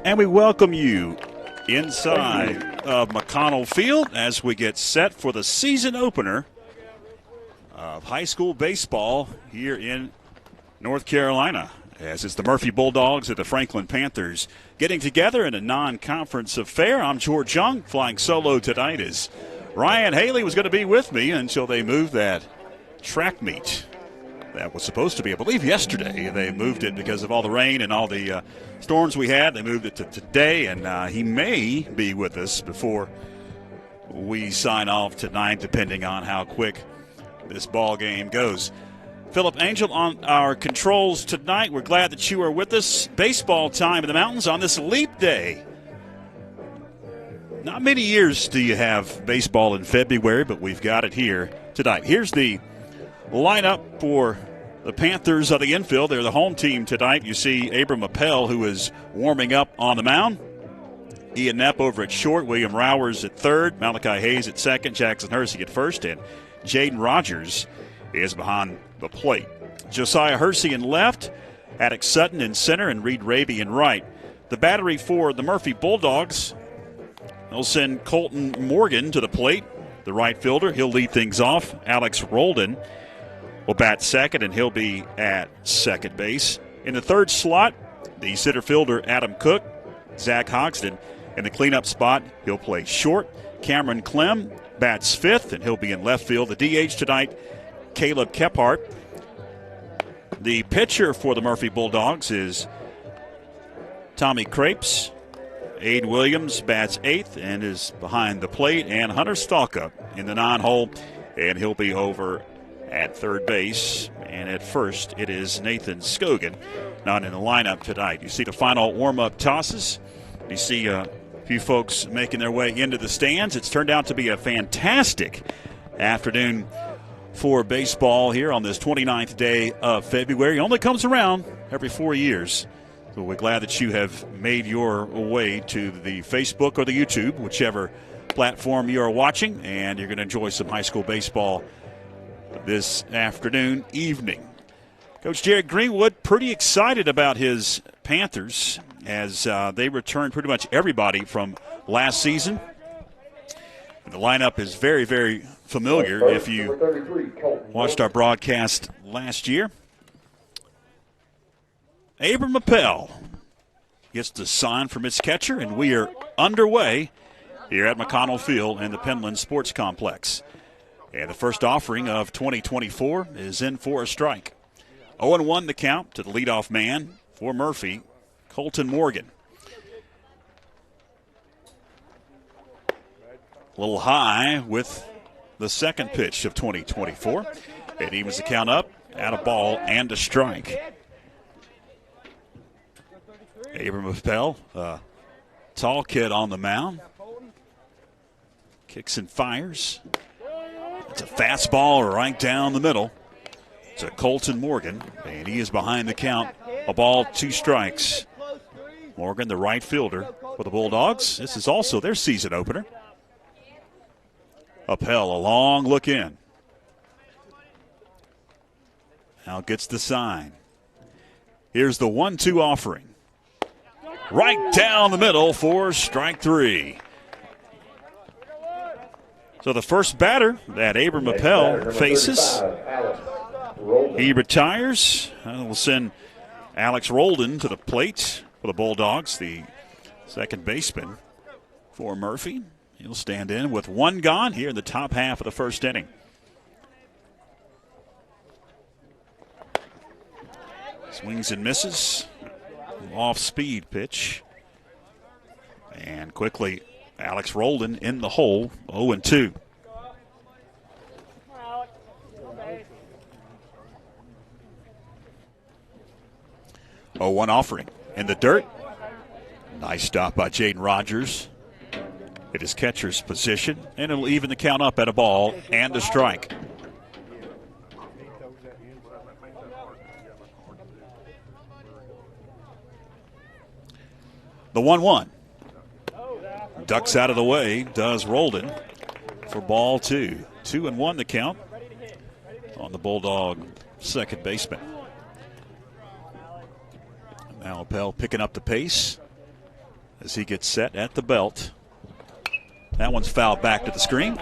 And we welcome you inside of McConnell Field as we get set for the season opener of high school baseball here in North Carolina, as it's the Murphy Bulldogs and the Franklin Panthers getting together in a non-conference affair. I'm George Young. Flying solo tonight is Ryan Haley. Was going to be with me until they moved that track meet. That was supposed to be, I believe, yesterday. They moved it because of all the rain and all the storms we had. They moved it to today, and he may be with us before we sign off tonight, depending on how quick this ball game goes. Philip Angel on our controls tonight. We're glad that you are with us. Baseball time in the mountains on this leap day. Not many years do you have baseball in February, but we've got it here tonight. Here's the lineup for the Panthers of the infield. They're the home team tonight. You see Abram Appel, who is warming up on the mound. Ian Knapp over at short. William Rowers at third. Malachi Hayes at second. Jackson Hersey at first. And Jaden Rogers is behind the plate. Josiah Hersey in left. Attic Sutton in center. And Reed Raby in right. The battery for the Murphy Bulldogs, they'll send Colton Morgan to the plate, the right fielder. He'll lead things off. Alex Roldan will bat second, and he'll be at second base. In the third slot, the center fielder Adam Cook. Zach Hogston in the cleanup spot. He'll play short. Cameron Clem bats fifth, and he'll be in left field. The DH tonight, Caleb Kephart. The pitcher for the Murphy Bulldogs is Tommy Crapes. Aid Williams bats eighth and is behind the plate. And Hunter Stalka in the nine-hole, and he'll be over at third base. And at first, it is Nathan Scogan, not in the lineup tonight. You see the final warm-up tosses. You see a few folks making their way into the stands. It's turned out to be a fantastic afternoon for baseball here on this 29th day of February. It only comes around every 4 years. So we're glad that you have made your way to the Facebook or the YouTube, whichever platform you are watching, and you're going to enjoy some high school baseball this afternoon, evening. Coach Jared Greenwood pretty excited about his Panthers as they returned pretty much everybody from last season. And the lineup is very, very familiar if you watched our broadcast last year. Abram Appel gets the sign from its catcher, and we are underway here at McConnell Field and the Penland Sports Complex. And the first offering of 2024 is in for a strike. 0-1 the count to the leadoff man for Murphy, Colton Morgan. A little high with the second pitch of 2024. It evens the count up, at a ball and a strike. Abram Appel, tall kid on the mound. Kicks and fires. It's a fastball right down the middle to Colton Morgan, and he is behind the count. A ball, two strikes. Morgan, the right fielder for the Bulldogs. This is also their season opener. Appel, a long look in. Now gets the sign. Here's the 1-2 offering. Right down the middle for strike three. So the first batter that Abram Appel faces, he retires. We'll send Alex Roldan to the plate for the Bulldogs, the second baseman for Murphy. He'll stand in with one gone here in the top half of the first inning. Swings and misses. Off-speed pitch. And quickly, Alex Roldan in the hole, 0-2. Oh, one offering in the dirt. Nice stop by Jaden Rogers. It is catcher's position, and it'll even the count up at a ball and a strike. The 1-1. Ducks out of the way, does Roldan for ball two. 2-1 the count on the Bulldog second baseman. Now Appel picking up the pace. as he gets set at the belt. That one's fouled back to the screen.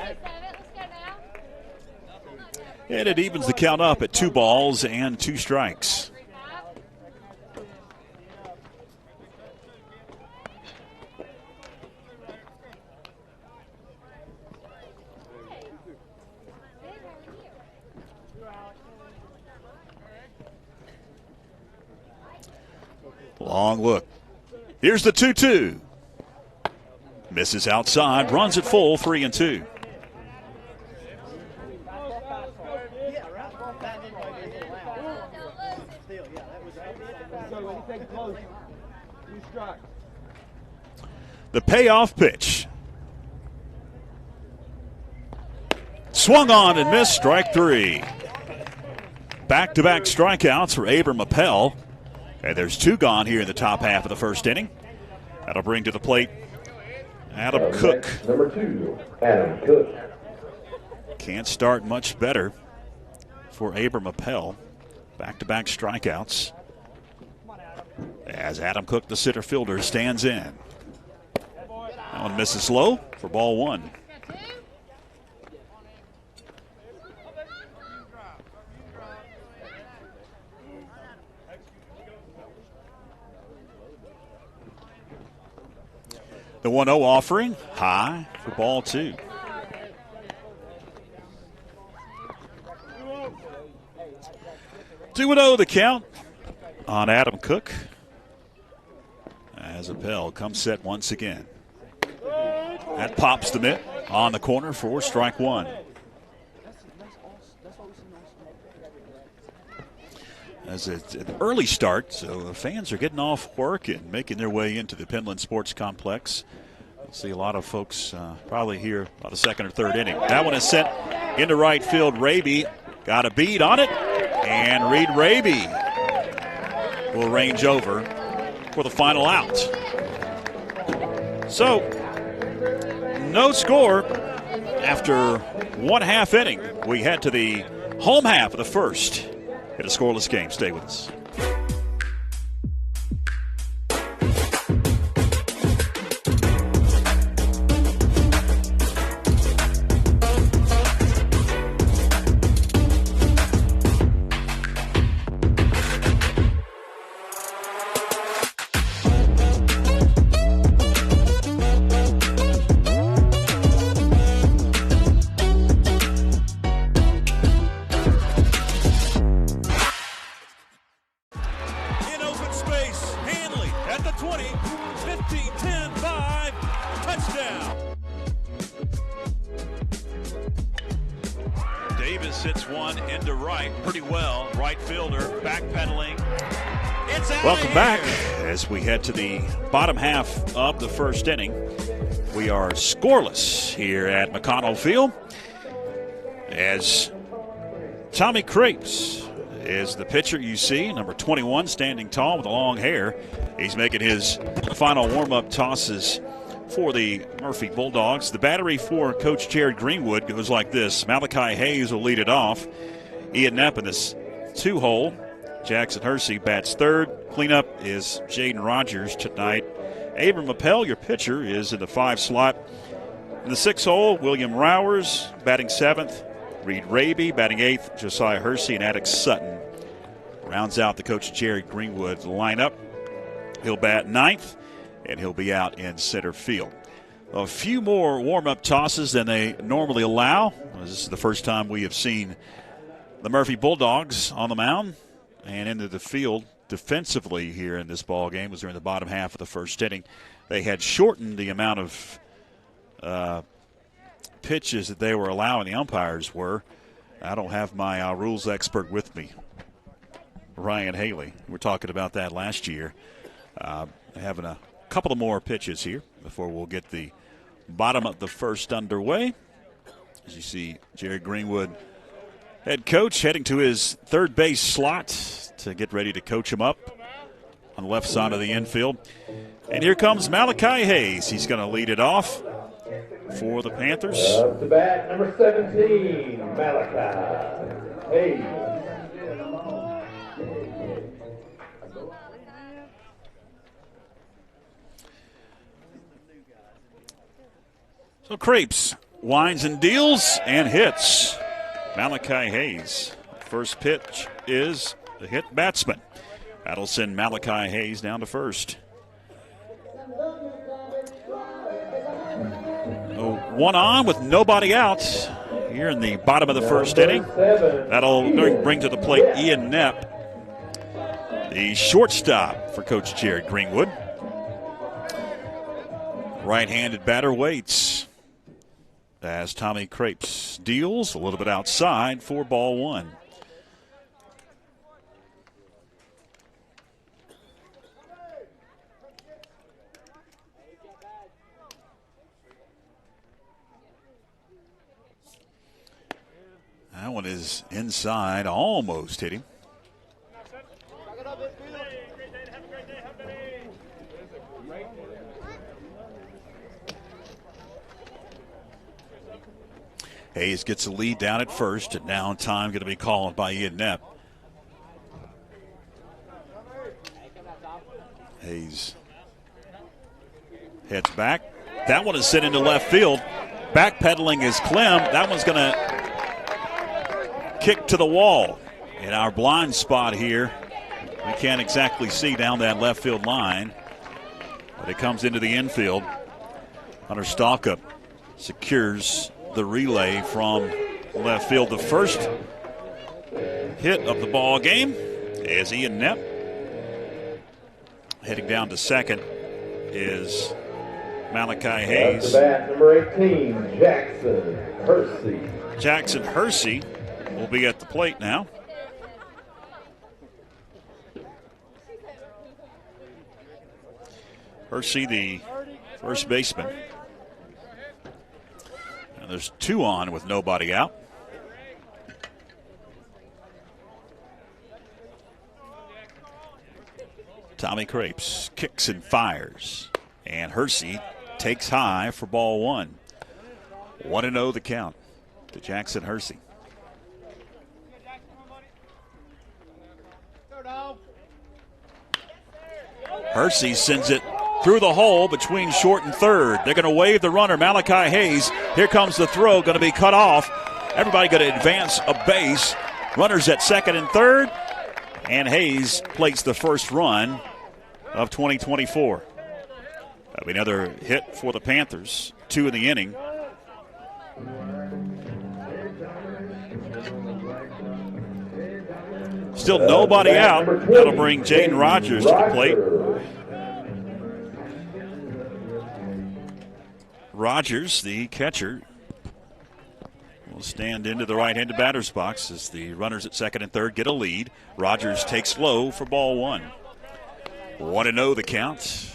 And it evens the count up at 2 balls and 2 strikes. Long look. Here's the 2-2. Misses outside, runs it full, 3-2. The payoff pitch. Swung on and missed, strike 3. Back-to-back strikeouts for Abram Appel. And there's 2 gone here in the top half of the first inning. That'll bring to the plate Adam Cook. Number 2, Adam Cook. Can't start much better for Abram Appel. Back-to-back strikeouts as Adam Cook, the center fielder, stands in. That one misses low for ball 1. The 1-0 offering, high for ball 2. Two 2-0 the count on Adam Cook as Appel comes set once again. That pops the mitt on the corner for strike 1. As it's an early start, so the fans are getting off work and making their way into the Penland Sports Complex. You'll see a lot of folks probably here about the second or third inning. That one is sent into right field. Raby got a bead on it, and Reed Raby will range over for the final out. So, no score after 1/2 inning. We head to the home half of the first. In a scoreless game. Stay with us. Welcome back as we head to the bottom half of the first inning. We are scoreless here at McConnell Field as Tommy Crapes is the pitcher you see, number 21, standing tall with the long hair. He's making his final warm-up tosses for the Murphy Bulldogs. The battery for Coach Jared Greenwood goes like this. Malachi Hayes will lead it off. Ian Knapp in this 2-hole. Jackson Hersey bats third. Cleanup is Jaden Rogers tonight. Abram Appel, your pitcher, is in the 5 slot. In the 6-hole, William Rowers batting 7th. Reed Raby batting 8th. Josiah Hersey and Attic Sutton rounds out the Coach Jerry Greenwood lineup. He'll bat 9th, and he'll be out in center field. A few more warm-up tosses than they normally allow. This is the first time we have seen the Murphy Bulldogs on the mound and into the field defensively here in this ball game. Was during the bottom half of the first inning. They had shortened the amount of pitches that they were allowing. The umpires were. I don't have my rules expert with me, Ryan Haley. We were talking about that last year. Having a couple of more pitches here before we'll get the bottom of the first underway. As you see, Jerry Greenwood, head coach, heading to his third base slot to get ready to coach him up on the left side of the infield. And here comes Malachi Hayes. He's going to lead it off for the Panthers. Up to bat, number 17, Malachi Hayes. So Crepes winds and deals and hits Malachi Hayes. First pitch is the hit batsman. That'll send Malachi Hayes down to first. One on with nobody out here in the bottom of the first inning. That'll bring to the plate Ian Knepp, the shortstop for Coach Jared Greenwood. Right-handed batter waits as Tommy Crepes deals a little bit outside for ball one. That one is inside, almost hit him. Hayes gets the lead down at first, and now time going to be called by Ian Knepp. Hayes heads back. That one is sent into left field. Backpedaling is Clem. That one's going to kick to the wall. In our blind spot here, we can't exactly see down that left field line, but it comes into the infield. Hunter Stalkup secures the relay from left field. The first hit of the ball game is Ian Knepp. Heading down to second is Malachi Hayes. Bat number 18, Jackson Hersey. Jackson Hersey will be at the plate now. Hersey, the first baseman. And there's two on with nobody out. Tommy Crepes kicks and fires. And Hersey takes high for ball one. 1-0 the count to Jackson Hersey. Hersey sends it through the hole between short and third. They're going to wave the runner, Malachi Hayes. Here comes the throw, going to be cut off. Everybody going to advance a base. Runners at second and third. And Hayes plates the first run of 2024. That'll be another hit for the Panthers. 2 in the inning. Still nobody out. That'll bring Jaden Rogers to the plate. Rogers, the catcher, will stand into the right-handed batter's box as the runners at second and third get a lead. Rogers takes low for ball one. 1-0 the count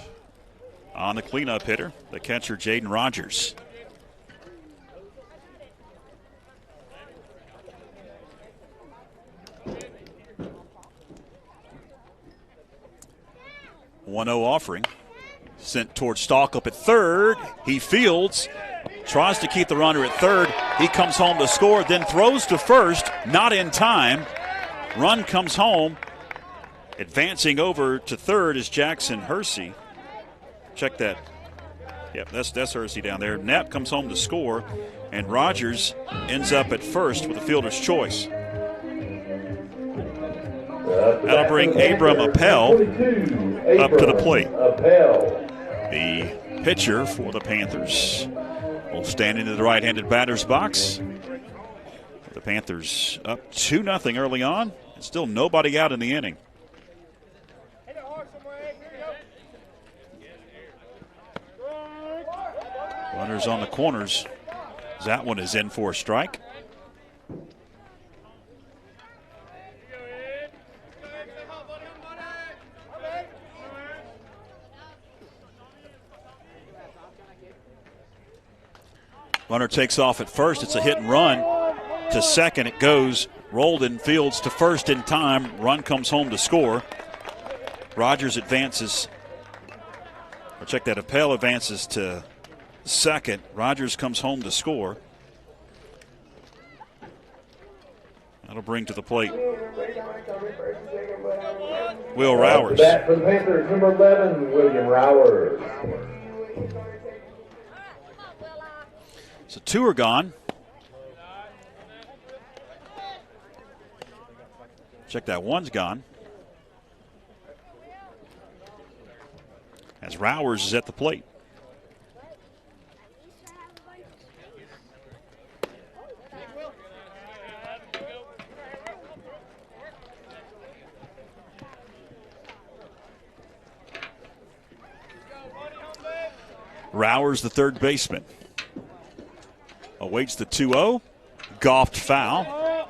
on the cleanup hitter, the catcher Jaden Rogers. .0 offering. Sent towards Stalkup at third. He fields. Tries to keep the runner at third. He comes home to score, then throws to first. Not in time. Run comes home. Advancing over to third is Jackson Hersey. Check that. Yep, that's Hersey down there. Knapp comes home to score. And Rogers ends up at first with a fielder's choice. That'll bring Abram Appel up to the plate. The pitcher for the Panthers will stand into the right-handed batter's box. The Panthers up 2-0 early on. And still nobody out in the inning. Runners on the corners. That one is in for a strike. Runner takes off at first. It's a hit and run. To second it goes. Roldan fields to first in time. Run comes home to score. Rogers advances. Or check that. Appel advances to second. Rogers comes home to score. That'll bring to the plate Will Rowers. Bat for the Panthers, number 11, William Rowers. So 2 are gone. Check that, 1's gone. As Rowers is at the plate. Rowers, the third baseman, awaits the 2-0. Golfed foul.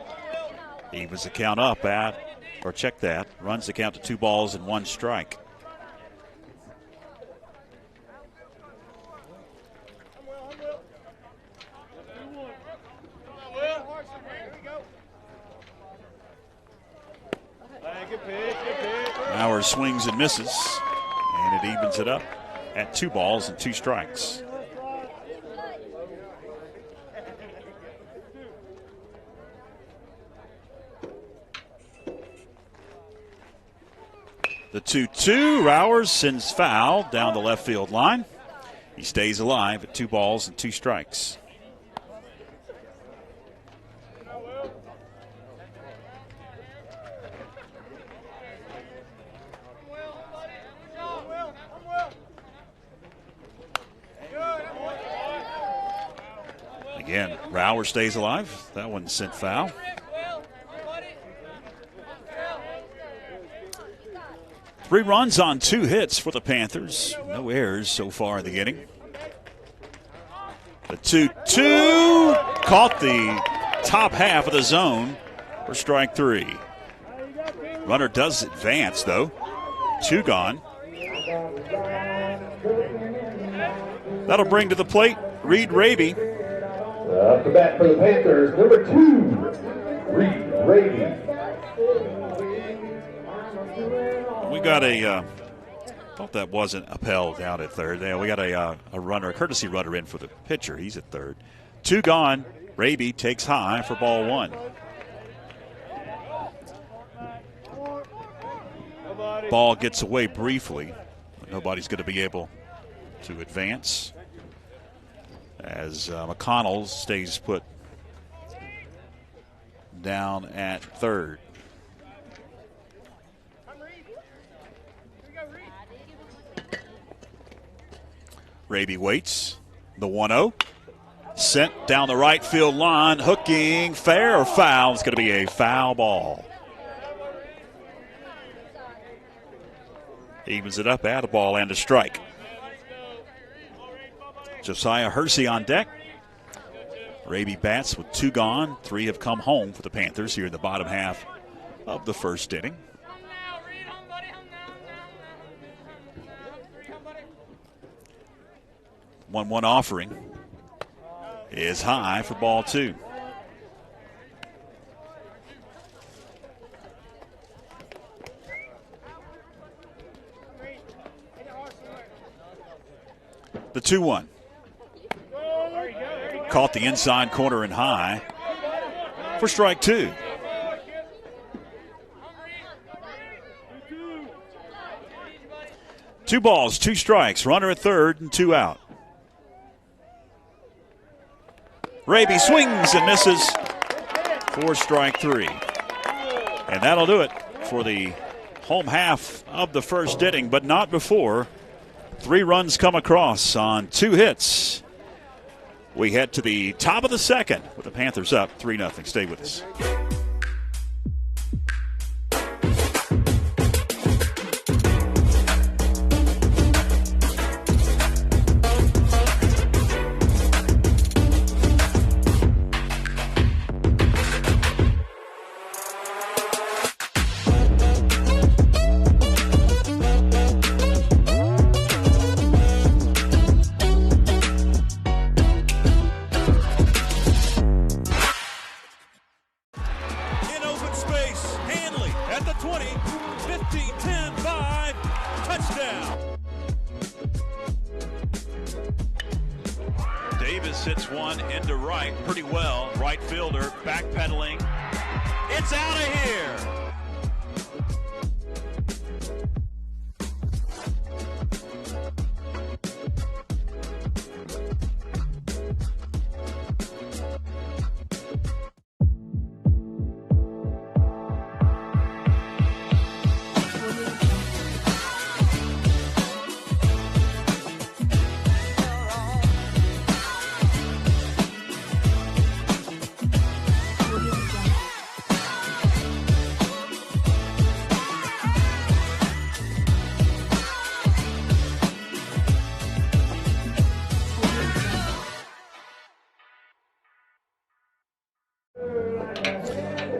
Evens the count up at, or check that, runs the count to 2 balls and 1 strike. Rowers swings and misses, and it evens it up at 2 balls and 2 strikes. The 2-2, Rowers sends foul down the left field line. He stays alive at 2 balls and 2 strikes. Again, Rowers stays alive. That one sent foul. Three runs on 2 hits for the Panthers. No errors so far in the inning. The 2-2 caught the top half of the zone for strike 3. Runner does advance, though. 2 gone. That'll bring to the plate Reed Raby. Up the bat for the Panthers, number 2, Reed Raby. We got a, thought that wasn't Appel down at third. Yeah, we got a runner, a courtesy runner in for the pitcher. He's at third. 2 gone. Raby takes high for ball 1. Ball gets away briefly, but nobody's going to be able to advance as McConnell stays put down at third. Raby waits. The 1-0. Sent down the right field line. Hooking. Fair or foul? It's going to be a foul ball. Evens it up at a ball and a strike. Josiah Hersey on deck. Raby bats with 2 gone. 3 have come home for the Panthers here in the bottom half of the first inning. One offering is high for ball 2. The 2-1. Caught the inside corner and high for strike 2. Two balls, 2 strikes. Runner at third and 2 out. Raby swings and misses for strike 3. And that'll do it for the home half of the first inning, but not before 3 runs come across on 2 hits. We head to the top of the second with the Panthers up 3-0. Stay with us. Hits one into right pretty well. Right fielder backpedaling. It's out of here.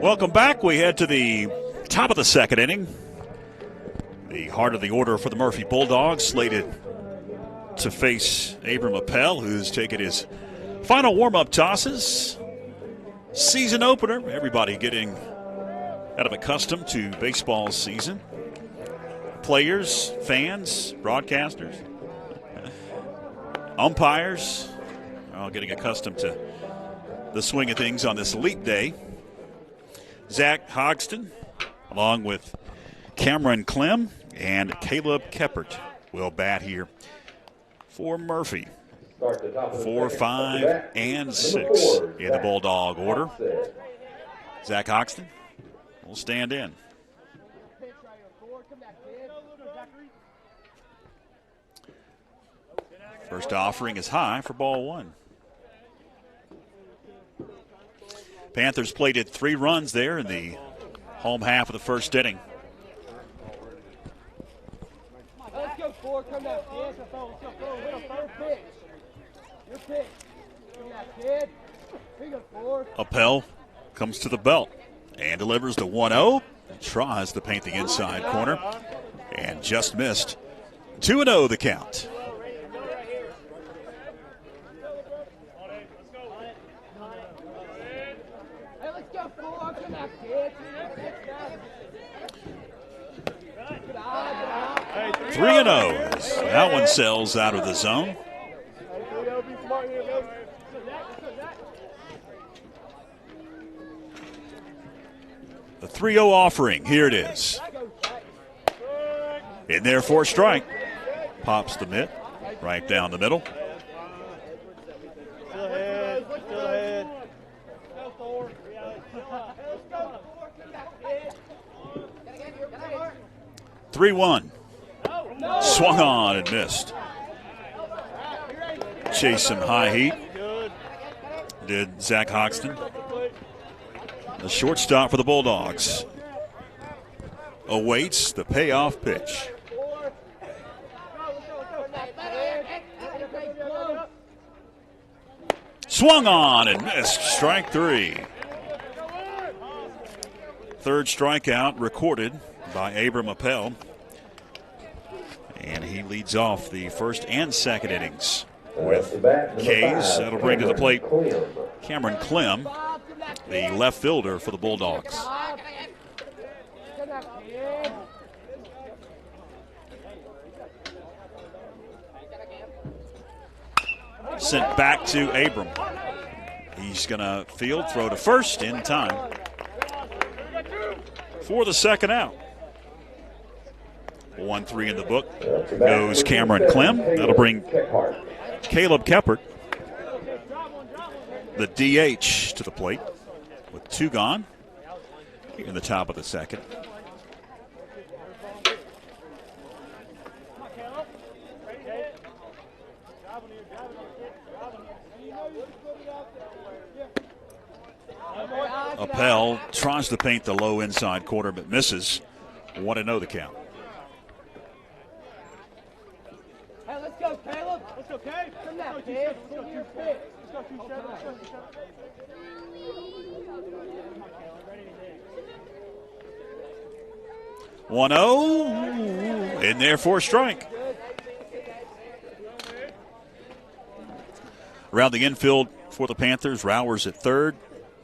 Welcome back. We head to the top of the second inning. The heart of the order for the Murphy Bulldogs, slated to face Abram Appel, who's taken his final warm-up tosses. Season opener. Everybody getting kind of accustomed to baseball season. Players, fans, broadcasters, umpires, all getting accustomed to the swing of things on this elite day. Zach Hogston, along with Cameron Clem and Caleb Keppert, will bat here for Murphy. 4, 5, and 6 in the Bulldog order. Zach Hogston will stand in. First offering is high for ball 1. Panthers plated 3 runs there in the home half of the first inning. Let's go forward, come down, kid. Let's go forward. Hit a third pitch. Your pitch. Come down, kid. Here you go, forward. Appel comes to the belt and delivers the 1-0. Tries to paint the inside corner and just missed. 2-0 the count. Hey, let's go forward. Come down, kid. 3-0. That one sells out of the zone. The 3-0 offering. Here it is. In there for a strike. Pops the mitt right down the middle. Still ahead. Still ahead. 3-1. Swung on and missed. Chase some high heat. Did Zach Hogston. The shortstop for the Bulldogs awaits the payoff pitch. Swung on and missed. Strike 3. Third strikeout recorded by Abram Appel. And he leads off the first and second innings with K's. That'll bring to the plate Cameron Clem, the left fielder for the Bulldogs. Sent back to Abram. He's going to field, throw to first in time for the second out. 1-3 in the book goes Cameron Clem. That'll bring Caleb Keppert, the DH, to the plate with 2 gone in the top of the second. Appel tries to paint the low inside corner but misses. 1-0 the count. Hey, let's go, Caleb. Let's go, Caleb. Come down, kid. Give me your pitch. Let's go, 1-0 in there for a strike. Around the infield for the Panthers, Rowers at third,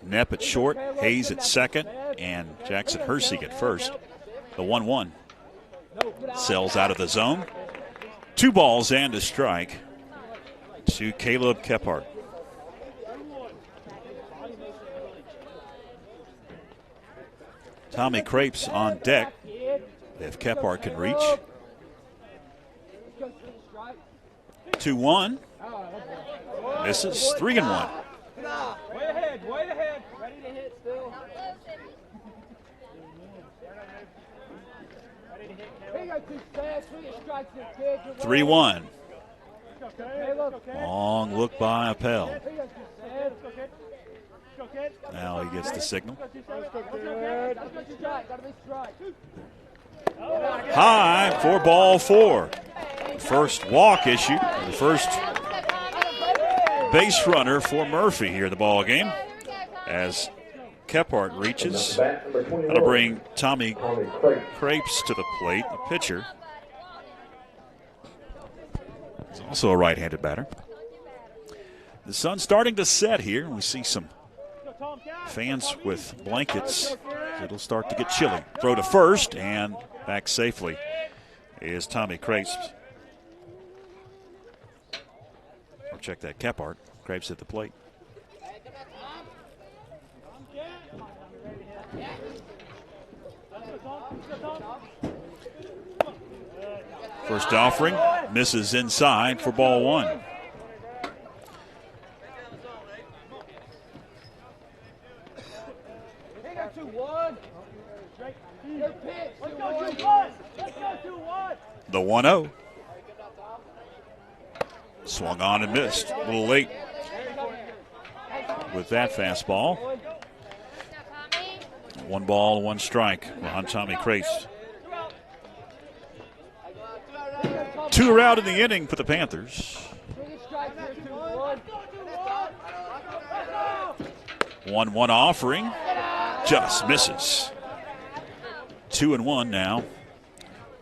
Knepp at short, Hayes at second, and Jackson Hersig at first. The 1-1 sells out of the zone. 2 balls and a strike to Caleb Keppert. Tommy Crapes on deck if Keppert can reach. 2-1. Misses. 3-1. Way ahead, way ahead. Ready to hit still. Here you go, 2 steps. 3 strikes here, kid. 3-1. Long look by Appel. Now he gets the signal. High for ball 4. First walk issued. The first base runner for Murphy here in the ball game, as Kephart reaches. That'll bring Tommy Crapes to the plate, the pitcher. He's also a right-handed batter. The sun's starting to set here. We see some fans with blankets. It'll start to get chilly. Throw to first and back safely is Tommy Crapes. Or check that Kephart. Crapes at the plate. First offering misses inside for ball one. The 1-0. Swung on and missed. A little late with that fastball. 1 ball, 1 strike on Tommy Crapes. 2 are out in the inning for the Panthers. 1-1 offering. Just misses. 2-1 now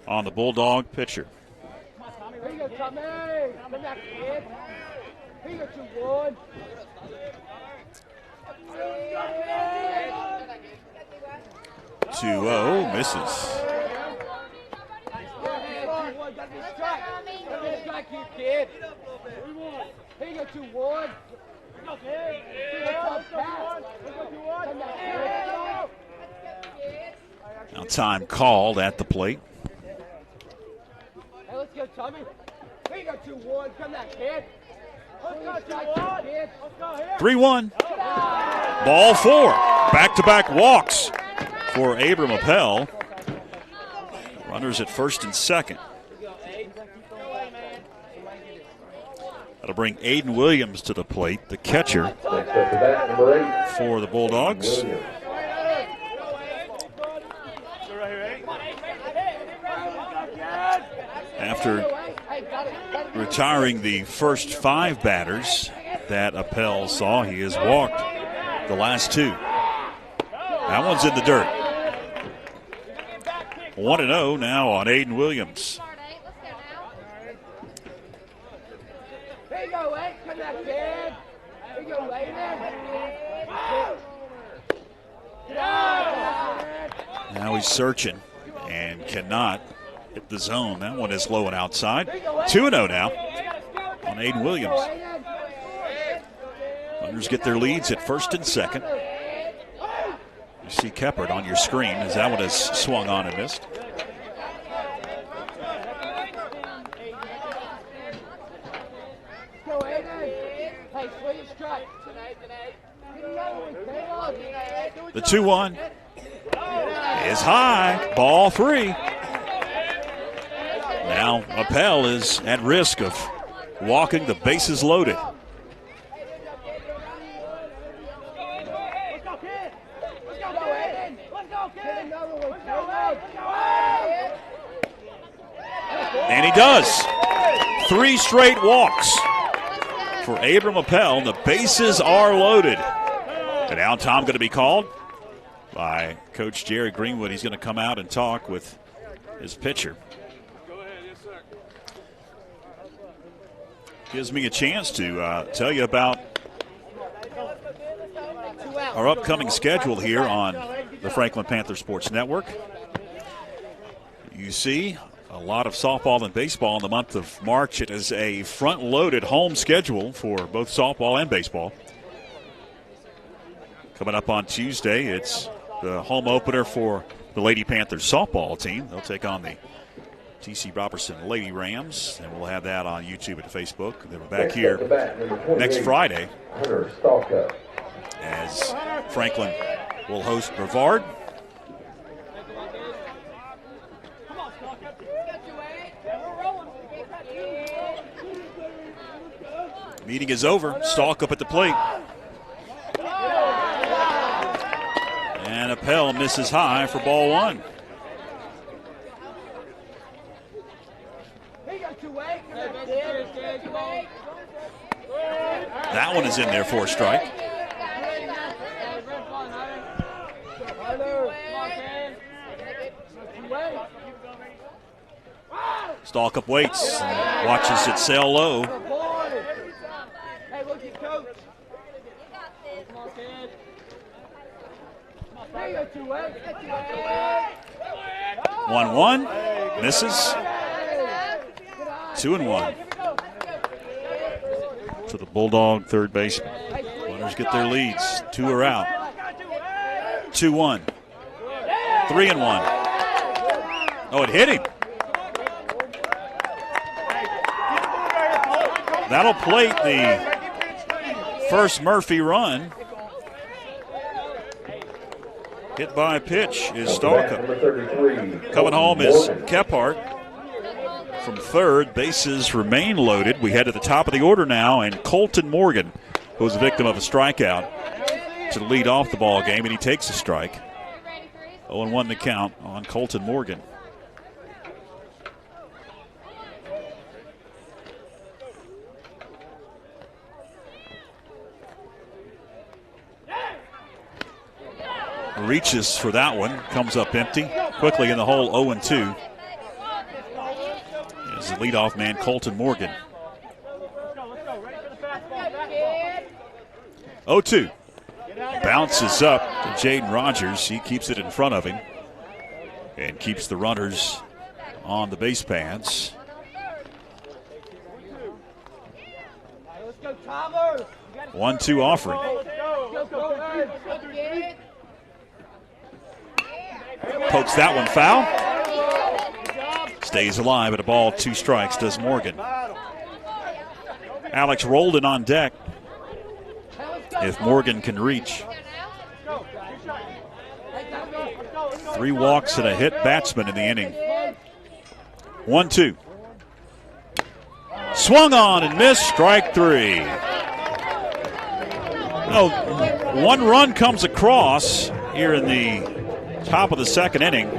on the Bulldog pitcher. Here you go, Tommy. Come back, kid. Here you go, 2-1. 2-0 misses. Here you go, 2-1. Now time called at the plate. Hey, let's go, Tommy. Here you go, 2-1. Come back, kid. Let's go, 2-1. 3-1. Ball 4. Back-to-back walks for Abram Appel. Runners at first and second. That'll bring Aiden Williams to the plate, the catcher for the Bulldogs. After retiring the first 5 batters that Appel saw, he has walked the last 2. That one's in the dirt. 1-0 now on Aiden Williams. Here you go, Wade. Come back, kid. Here you go, Wade. Now he's searching and cannot hit the zone. That one is low and outside. 2-0 now on Aiden Williams. Runners get their leads at first and second. You see Kephart on your screen as that one is swung on and missed. The 2-1 is high. Ball 3. Now Appel is at risk of walking the bases loaded. And he does. 3 straight walks for Abram Appel. The bases are loaded. And now time going to be called by Coach Jerry Greenwood. He's going to come out and talk with his pitcher. Gives me a chance to tell you about our upcoming schedule here on the Franklin Panther Sports Network. You see a lot of softball and baseball in the month of March. It is a front-loaded home schedule for both softball and baseball. Coming up on Tuesday, it's the home opener for the Lady Panthers softball team. They'll take on the T.C. Robertson Lady Rams, and we'll have that on YouTube and Facebook. Then we're back here next Friday as Franklin will host Brevard. Meeting is over. Stalk up at the plate. And Appel misses high for ball 1. That one is in there for a strike. Stalkup waits, watches it sail low. Hey, look at coach. Come on, kid. There you go, 1-1, misses. 2-1. To the Bulldog third baseman. Runners get their leads. 2 are out. 2-1. 3-1. Oh, it hit him. That'll plate the first Murphy run. Hit by a pitch is Stalkup. Coming home is Kephart from third. Bases remain loaded. We head to the top of the order now, and Colton Morgan, who was a victim of a strikeout, to lead off the ball game, and he takes a strike. 0-1 the count on Colton Morgan. Reaches for that one, comes up empty. Quickly in the hole, 0-2. Is the leadoff man, Colton Morgan. 0-2. Bounces up to Jaden Rogers. He keeps it in front of him and keeps the runners on the base paths. Let's go, Tyler. 1-2 offering. Pokes that one foul. Stays alive at a ball, 2 strikes, does Morgan. Alex Roldan on deck if Morgan can reach. 3 walks and a hit batsman in the inning. 1-2. Swung on and missed, strike 3. Oh, 1 run comes across here in the top of the second inning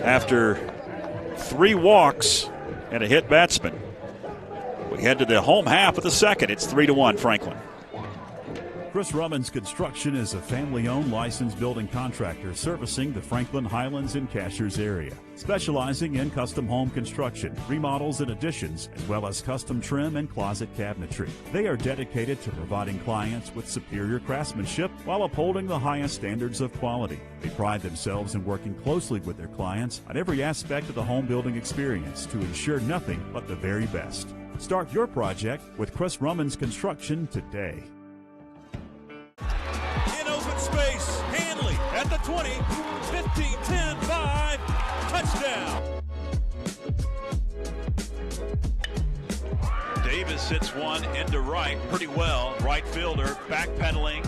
after 3 walks and a hit batsman. We head to the home half of the second. It's 3-1 Franklin. Chris Rummins Construction is a family-owned licensed building contractor servicing the Franklin, Highlands, and Cashiers area, specializing in custom home construction, remodels and additions, as well as custom trim and closet cabinetry. They are dedicated to providing clients with superior craftsmanship while upholding the highest standards of quality. They pride themselves in working closely with their clients on every aspect of the home building experience to ensure nothing but the very best. Start your project with Chris Rummins Construction today. In open space, Hanley at the 20, 15, 10, 5, touchdown. Davis hits one into right pretty well. Right fielder backpedaling.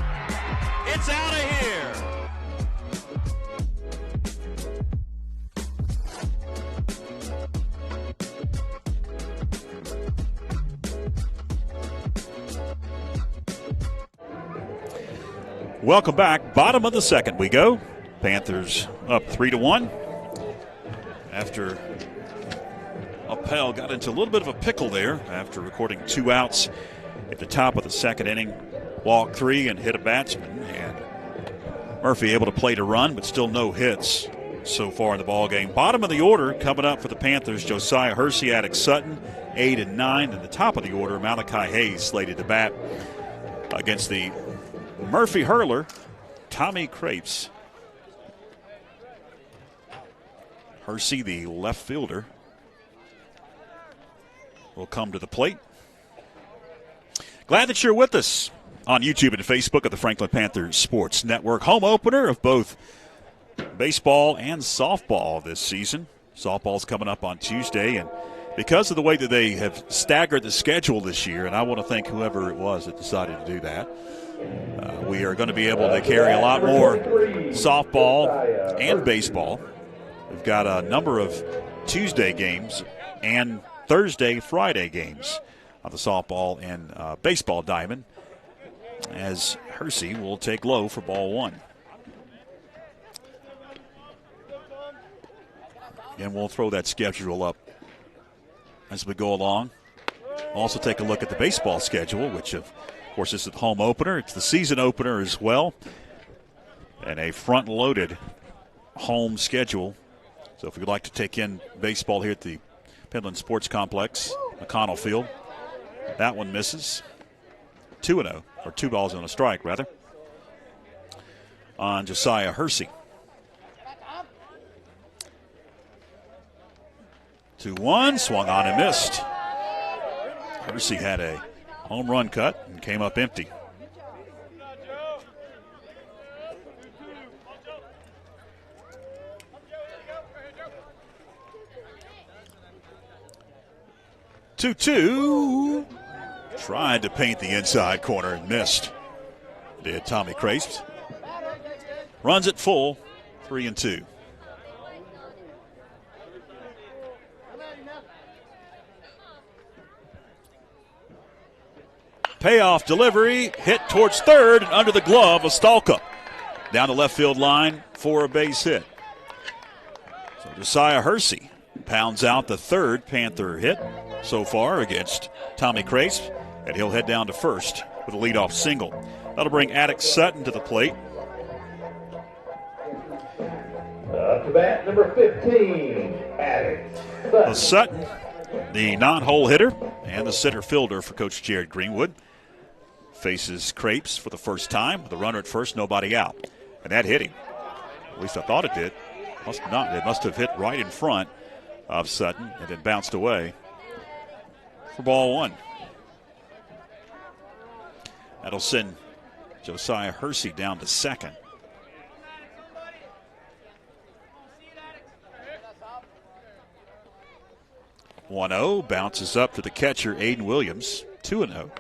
It's out of here. Welcome back. Bottom of the second we go. Panthers up 3-1 after Appel got into a little bit of a pickle there after recording 2 outs at the top of the second inning. Walked 3 and hit a batsman, and Murphy able to plate a run, but still no hits so far in the ball game. Bottom of the order coming up for the Panthers: Josiah Hersey, Attic Sutton, 8 and 9. And the top of the order, Malachi Hayes slated to bat against the Murphy hurler, Tommy Crapes. Hersey, the left fielder, will come to the plate. Glad that you're with us on YouTube and Facebook of the Franklin Panthers Sports Network. Home opener of both baseball and softball this season. Softball's coming up on Tuesday, and because of the way that they have staggered the schedule this year, and I want to thank whoever it was that decided to do that, we are going to be able to carry a lot more softball and baseball. We've got a number of Tuesday games and Thursday, Friday games on the softball and baseball diamond, as Hersey will take low for ball 1. And we'll throw that schedule up as we go along. Also take a look at the baseball schedule, which of course is the home opener. It's the season opener as well. And a front-loaded home schedule So if you'd like to take in baseball here at the Penland Sports Complex, McConnell Field, that one misses. 2-0, or 2 balls on a strike, rather, on Josiah Hersey. 2-1, swung on and missed. Hersey had a home run cut and came up empty. Two. Tried to paint the inside corner and missed. Did Tommy Crace. Runs it full, 3-2. Payoff delivery, hit towards third and under the glove of Stalka. Down the left field line for a base hit. So Josiah Hersey pounds out the third Panther hit so far against Tommy Crace, and he'll head down to first with a leadoff single. That'll bring Attic Sutton to the plate. Up to bat, number 15, Attic Sutton. Sutton, the non-hole hitter and the center fielder for Coach Jared Greenwood, faces Crapes for the first time with a runner at first, nobody out. And that hit him. At least I thought it did. Must not. It must have hit right in front of Sutton and then bounced away for ball one. That'll send Josiah Hersey down to second. (1-0) bounces up to the catcher Aiden Williams. 2-0.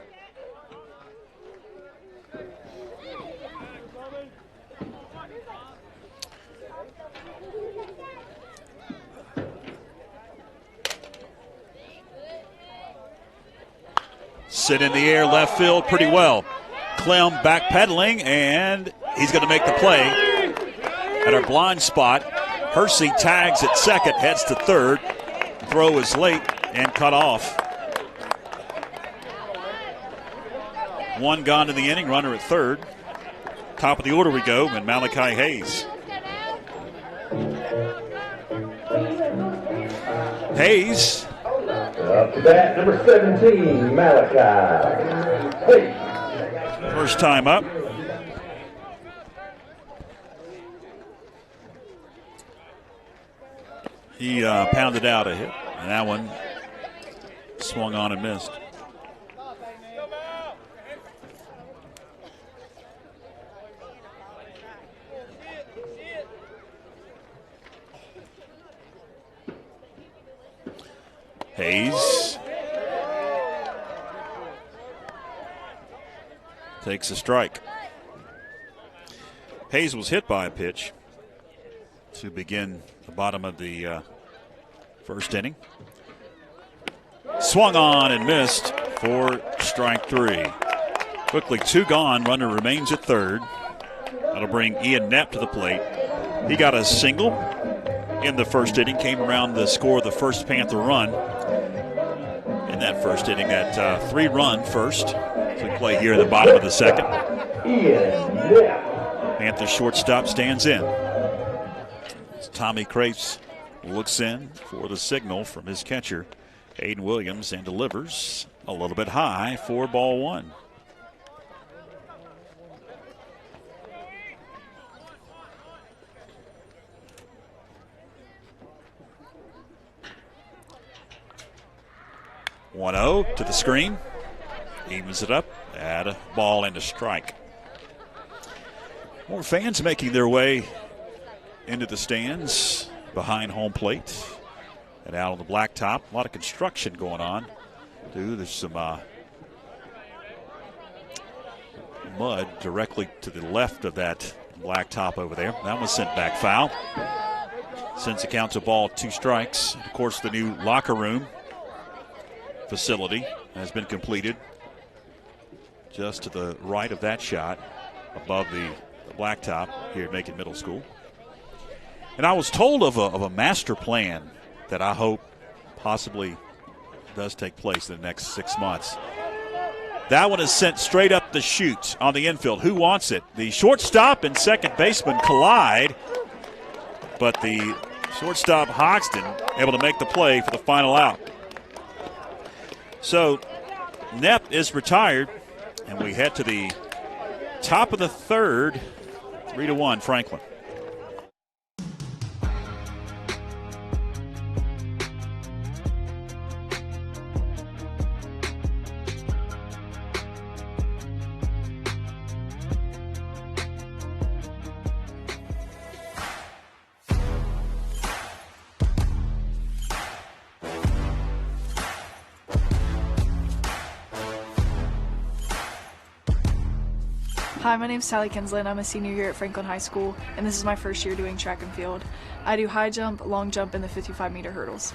Sit in the air left field pretty well. Clem backpedaling, and he's going to make the play at our blind spot. Hersey tags at second, heads to third. Throw is late and cut off. One gone in the inning, runner at third. Top of the order we go, and Malachi Hayes. Hayes. Up to bat, number 17, Malachi Hayes. First time up. He pounded out a hit, and that one swung on and missed. Hayes takes a strike. Hayes was hit by a pitch to begin the bottom of the first inning. Swung on and missed for strike three. Quickly, two gone. Runner remains at third. That'll bring Ian Knapp to the plate. He got a single in the first inning, came around the score of the first Panther run in that first inning. That 3-run first. So we play here in the bottom of the second. Ian Knapp. Panther shortstop stands in. Tommy Crace looks in for the signal from his catcher, Aiden Williams, and delivers a little bit high for ball one. (1-0) to the screen. Evens it up. Add a ball and a strike. More fans making their way into the stands behind home plate and out on the blacktop. A lot of construction going on. There's some mud directly to the left of that blacktop over there. That was sent back foul. Sends the count to ball, 2 strikes. Of course, the new locker room facility has been completed just to the right of that shot above the blacktop here at Macon Middle School. And I was told of a master plan that I hope possibly does take place in the next 6 months. That one is sent straight up the chute on the infield. Who wants it? The shortstop and second baseman collide, but the Shortstop Hoxton able to make the play for the final out. So Knepp is retired, and we head to the top of the third, 3-1 Franklin. Hi, my name is Sally Kinslin. I'm a senior here at Franklin High School, and this is my first year doing track and field. I do high jump, long jump, and the 55-meter hurdles.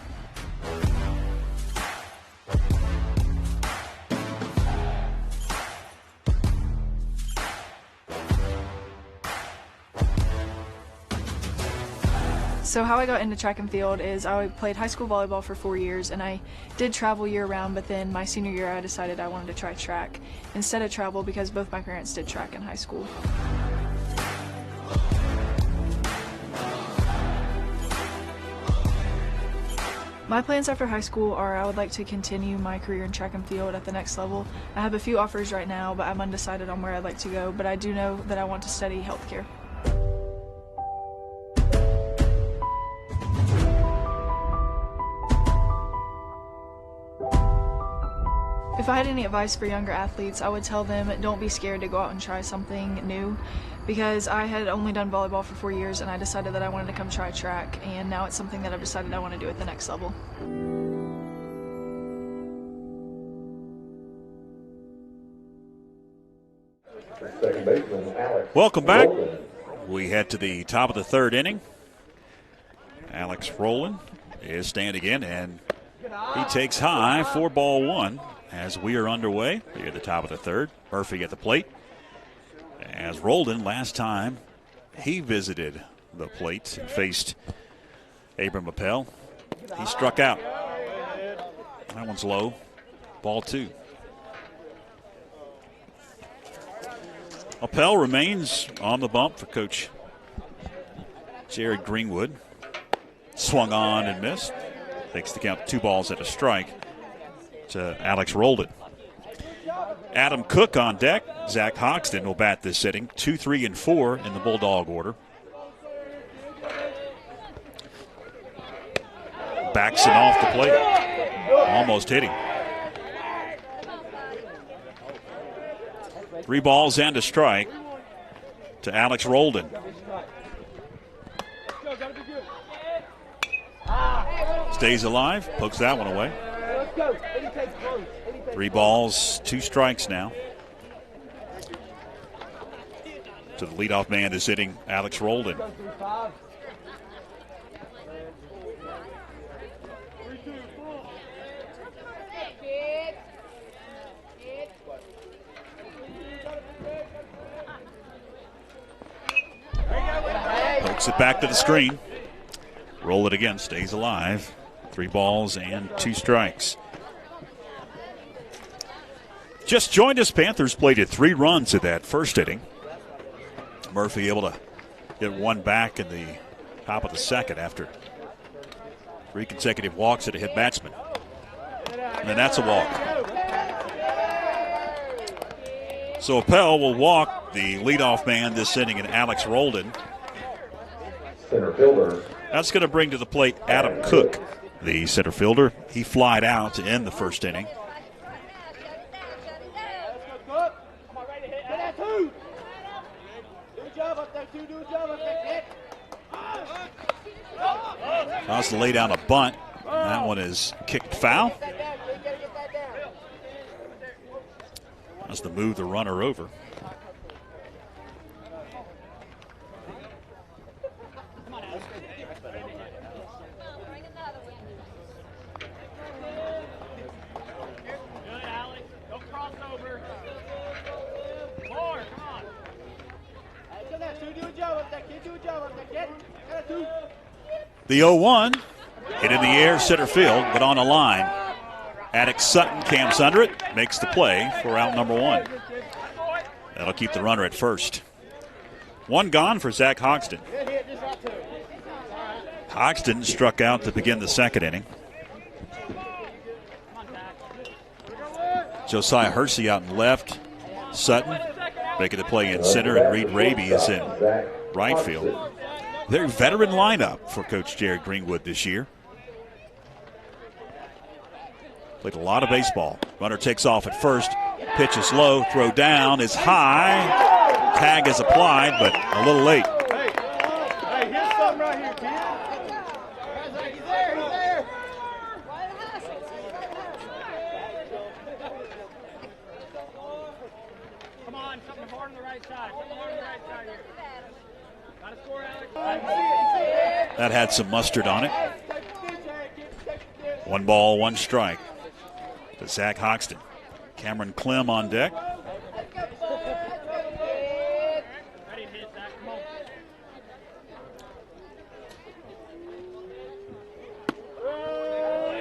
So how I got into track and field is I played high school volleyball for 4 years, and I did travel year-round, but then my senior year I decided I wanted to try track instead of travel because both my parents did track in high school. My plans after high school are I would like to continue my career in track and field at the next level. I have a few offers right now, but I'm undecided on where I'd like to go, but I do know that I want to study healthcare. If I had any advice for younger athletes, I would tell them don't be scared to go out and try something new, because I had only done volleyball for 4 years and I decided that I wanted to come try track, and now it's something that I've decided I want to do at the next level. Second baseman, Alex. Welcome back. Rowland. We head to the top of the third inning. Alex Rowland is standing in, and he takes high for ball one as we are underway here at the top of the third. Murphy at the plate. As Roldan, last time he visited the plate and faced Abram Appel, he struck out. That one's low. Ball two. Appel remains on the bump for Coach Jared Greenwood. Swung on and missed. Takes the count 2 balls and a strike to Alex Roldan. Adam Cook on deck. Zach Hoxton will bat this inning. 2, 3, and 4 in the Bulldog order. Backs it off the plate. Almost hit him. 3 balls and a strike to Alex Roldan. Stays alive, pokes that one away. 3 balls, 2 strikes now. To the leadoff man is hitting Alex Roldan. Pokes it back to the screen. Roll it again, stays alive. 3 balls and 2 strikes. Just joined us, Panthers plated 3 runs in that first inning. Murphy able to get one back in the top of the second after 3 consecutive walks at a hit batsman. And that's a walk. So Appel will walk the leadoff man this inning in Alex Roldan. Center fielder. That's going to bring to the plate Adam Cook, the center fielder. He flied out to end the first inning. Wants to lay down a bunt. That one is kicked foul. Wants to move the runner over. The 0-1 hit in the air, center field, but on a line. Attic Sutton camps under it, makes the play for out number 1. That'll keep the runner at first. 1 gone for Zach Hoxton. Hoxton struck out to begin the second inning. Josiah Hersey out in left. Sutton making the play in center, and Reed Raby is in right field. Very veteran lineup for Coach Jared Greenwood this year. Played a lot of baseball. Runner takes off at first. Pitch is low. Throw down is high. Tag is applied, but a little late. Hey, here's something right here, kid. He's there. Come on, something hard on the right side. Something hard on the right side here. Gotta score, Alex. That had some mustard on it. 1 ball, 1 strike to Zach Hoxton. Cameron Clem on deck. Ready to hit, Zach. Come on.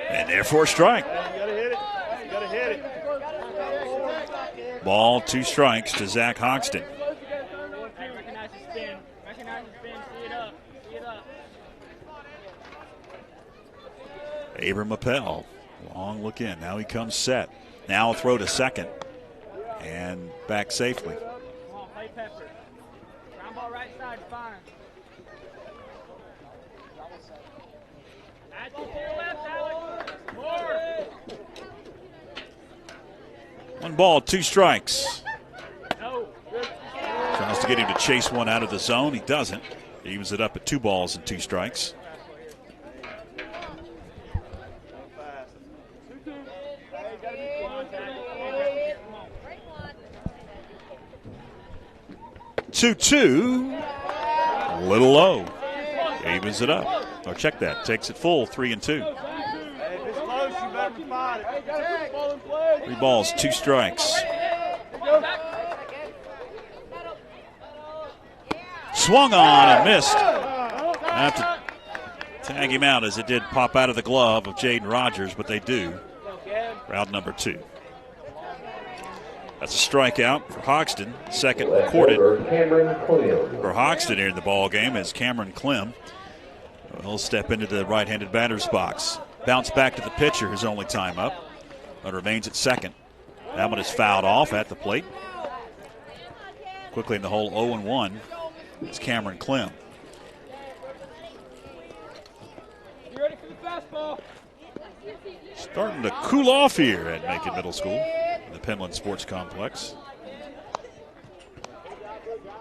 And therefore strike. You gotta hit it. You gotta hit it. Ball, 2 strikes to Zach Hoxton. Hey, recognize the spin. Recognize the spin. See it up. See it up. Abram Appel, long look in. Now he comes set. Now a throw to second and back safely. Come on, play Pepper. Ground ball right side, fine. Add to your left, Alex. More. 1 ball, 2 strikes. No. Good. Tries to get him to chase one out of the zone. He doesn't. He evens it up at 2 balls and 2 strikes. Two, a little low. Evens it up. Or check that. Takes it full. 3 and 2. Hey, if it's close, you better find it. 3 balls, 2 strikes. Swung on and missed. I have to tag him out as it did pop out of the glove of Jaden Rogers, but they do. Round number 2. That's a strikeout for Hoxton. Second recorded for Hoxton here in the ball game as Cameron Clem will step into the right-handed batter's box. Bounce back to the pitcher, his only time up. But remains at second. That one is fouled off at the plate. Quickly in the hole, 0-1 is Cameron Clem. You ready for the fastball? Starting to cool off here at Macon Middle School in the Penland Sports Complex.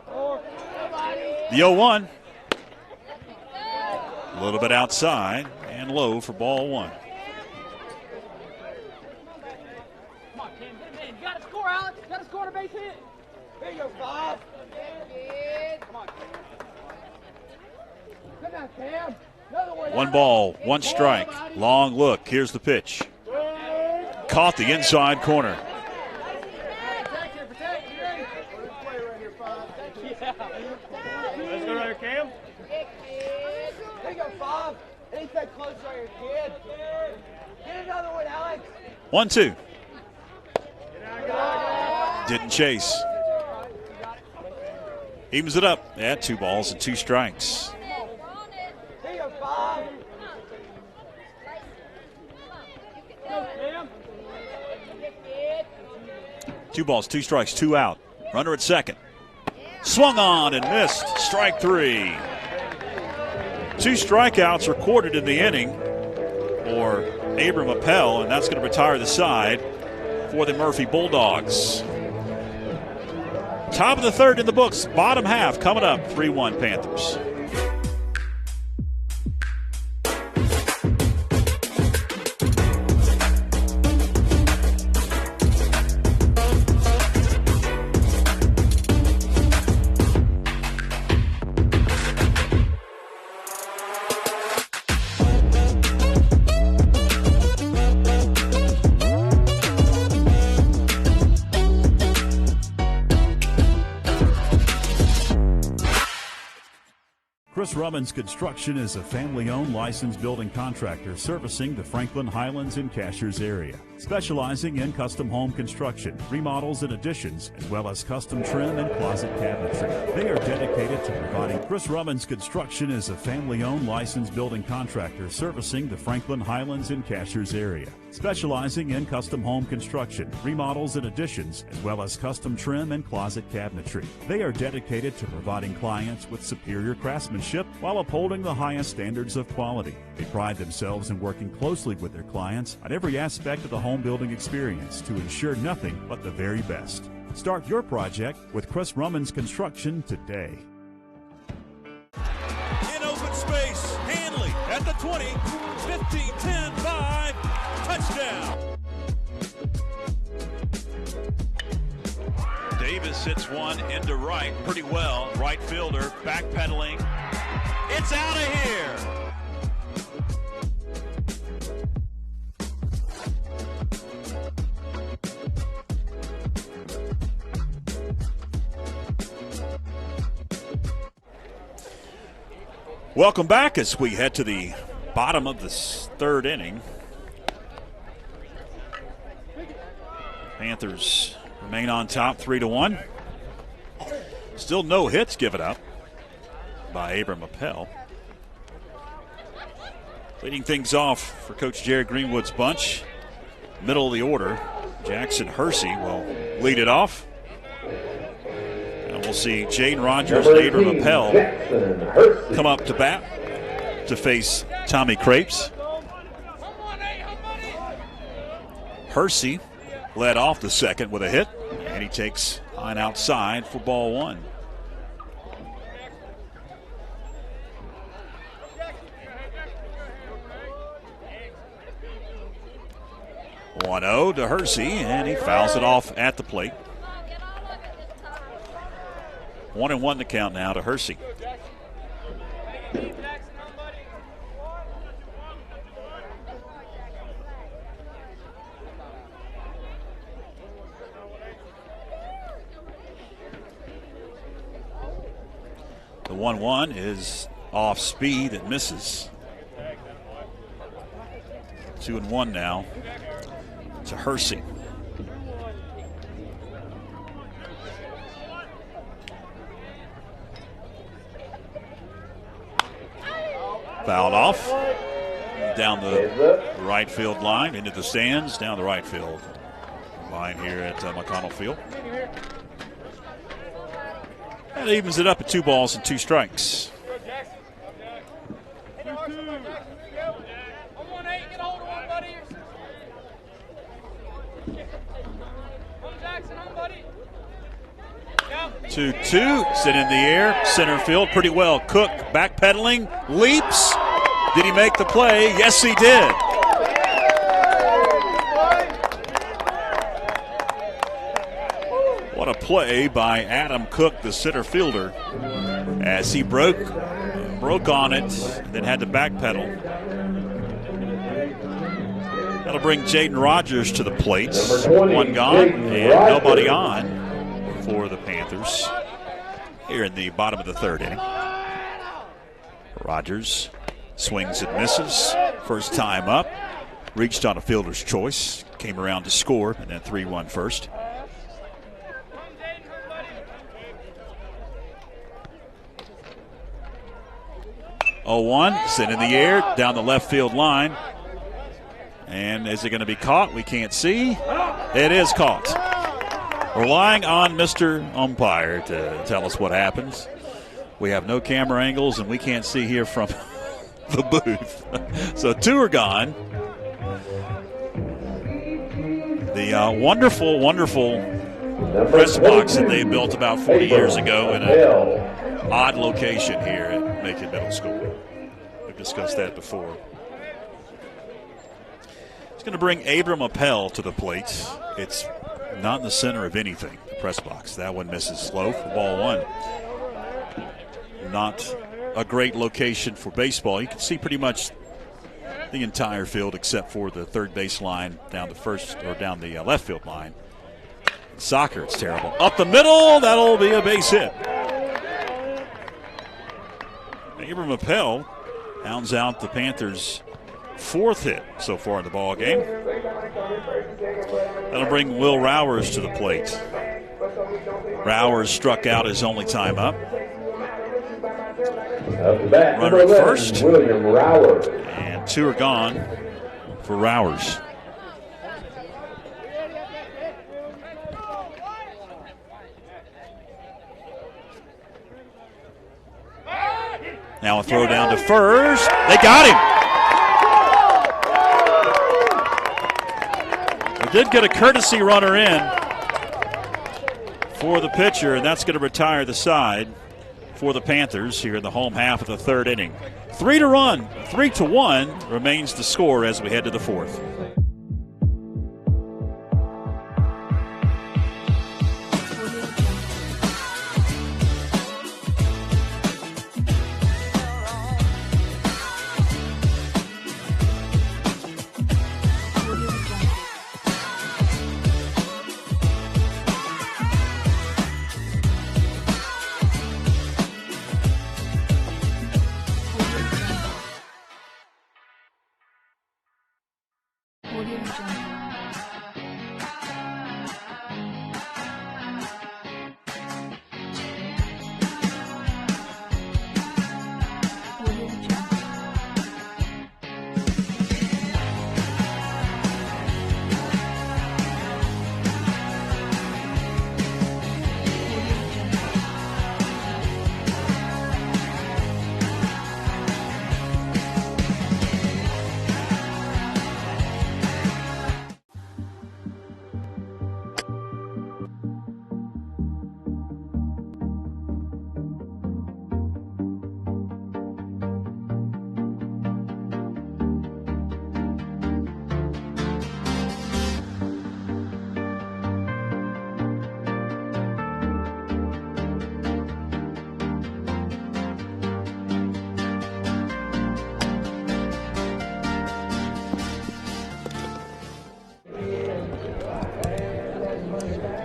The 0-1. A little bit outside and low for ball 1. Come on, Cam. Man, you gotta score, Alex. You gotta score on a base hit. There you go, Bob. Come on. Come on, Cam. Another one. 1 ball, 1 strike. Long look. Here's the pitch. Caught the inside corner. Let's go right here, Cam. There you go, Bob. Anything close right here, kid. Get another one, Alex. 1-2. Didn't chase. Evens it up at 2 balls and 2 strikes. There you go, Bob. 2 balls, 2 strikes, 2 out. Runner at second. Swung on and missed. Strike 3. 2 strikeouts recorded in the inning for Abram Appel, and that's going to retire the side for the Murphy Bulldogs. Top of the 3rd in the books. Bottom half coming up. 3-1 Panthers. Chris Rummins Construction is a family-owned licensed building contractor servicing the Franklin Highlands and Cashiers area, specializing in custom home construction, remodels and additions, as well as custom trim and closet cabinetry. They are dedicated to providing. Chris Rummins Construction is a family-owned licensed building contractor servicing the Franklin Highlands and Cashiers area, specializing in custom home construction, remodels and additions, as well as custom trim and closet cabinetry. They are dedicated to providing clients with superior craftsmanship while upholding the highest standards of quality. They pride themselves in working closely with their clients on every aspect of the home building experience to ensure nothing but the very best. Start your project with Chris Rummins Construction today. In open space, Hanley at the 20, 15, 10, 5, touchdown. Davis hits one into right pretty well. Right fielder backpedaling. It's out of here. Welcome back as we head to the bottom of the third inning. Panthers remain on top 3-1. Still no hits given up by Abram Appel. Leading things off for Coach Jared Greenwood's bunch. Middle of the order, Jackson Hersey will lead it off. And we'll see Jaden Rogers and Abram Appel come up to bat to face Tommy Crapes. Hersey led off the second with a hit, and he takes on outside for ball one. (1-0) to Hersey, and he fouls it off at the plate. 1-1 to count now to Hersey. The 1-1 is off speed and misses. 2-1 now to Hersey. Fouled off down the right field line into the stands, down the right field line here at McConnell Field. That evens it up at 2 balls and 2 strikes. Get hold of one, buddy. 2-2, sit in the air, center field, pretty well. Cook backpedaling, leaps. Did he make the play? Yes, he did. What a play by Adam Cook, the center fielder, as he broke on it and then had to backpedal. That'll bring Jaden Rogers to the plate. One gone and nobody on for the Panthers here in the bottom of the third inning. Rogers swings and misses. First time up. Reached on a fielder's choice. Came around to score and then 3-1 first. (0-1) sent in the air down the left field line. And is it going to be caught? We can't see. It is caught. Relying on Mr. Umpire to tell us what happens. We have no camera angles, and we can't see here from the booth. So 2 are gone. The wonderful, wonderful press box that they built about 40 years ago in an odd location here at Macon Middle School. We've discussed that before. It's going to bring Abram Appel to the plate. It's not in the center of anything, the press box. That one misses slow for ball one. Not a great location for baseball. You can see pretty much the entire field except for the third base line down the first or down the left field line. In soccer, it's terrible. Up the middle, that'll be a base hit. Abram Appel hounds out the Panthers' 4th hit so far in the ball game. That'll bring Will Rowers to the plate. Rowers struck out his only time up. Runner at first. William Rowers. And 2 are gone for Rowers. Now a throw down to first. They got him. They did get a courtesy runner in for the pitcher, and that's going to retire the side for the Panthers here in the home half of the 3rd inning. 3-1 remains the score as we head to the 4th.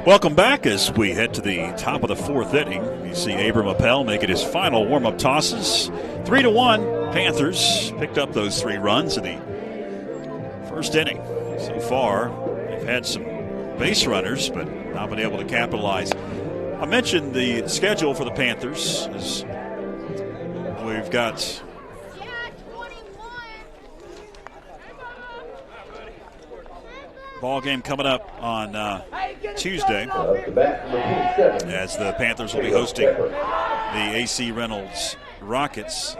Welcome back as we head to the top of the 4th inning. You see Abram Appel making his final warm-up tosses. 3-1, Panthers picked up those 3 runs in the 1st inning. So far, they've had some base runners, but not been able to capitalize. I mentioned the schedule for the Panthers. As we've got ball game coming up on Tuesday as the Panthers will be hosting the AC Reynolds Rockets.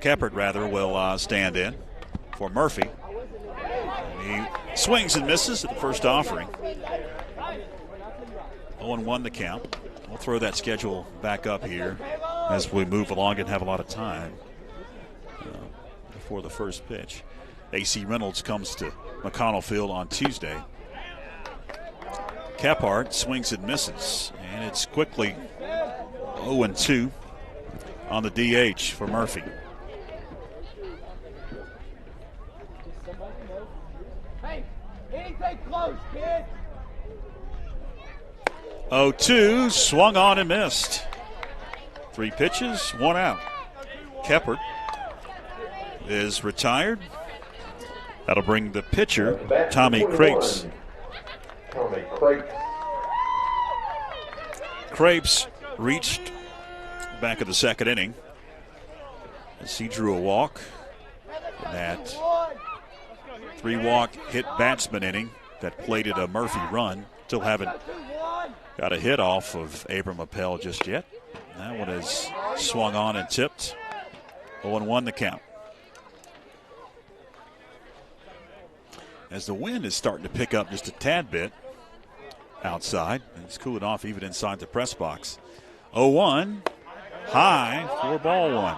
Keppard will stand in for Murphy. And he swings and misses at the first offering. 0-1 the count. We'll throw that schedule back up here as we move along and have a lot of time before the first pitch. AC Reynolds comes to McConnell Field on Tuesday. Keppard swings and misses, and it's quickly 0-2 on the DH for Murphy. Hey, anything close, kid. 0-2, swung on and missed. 3 pitches, 1 out. Keppard is retired. That'll bring the pitcher, Tommy Crapes. Crapes reached back of the 2nd inning as he drew a walk in that 3-walk hit batsman inning that plated a Murphy run. Still haven't got a hit off of Abram Appel just yet. That one is swung on and tipped. 0-1 the count. As the wind is starting to pick up just a tad bit outside. It's cooling off even inside the press box. 0-1, high for ball 1.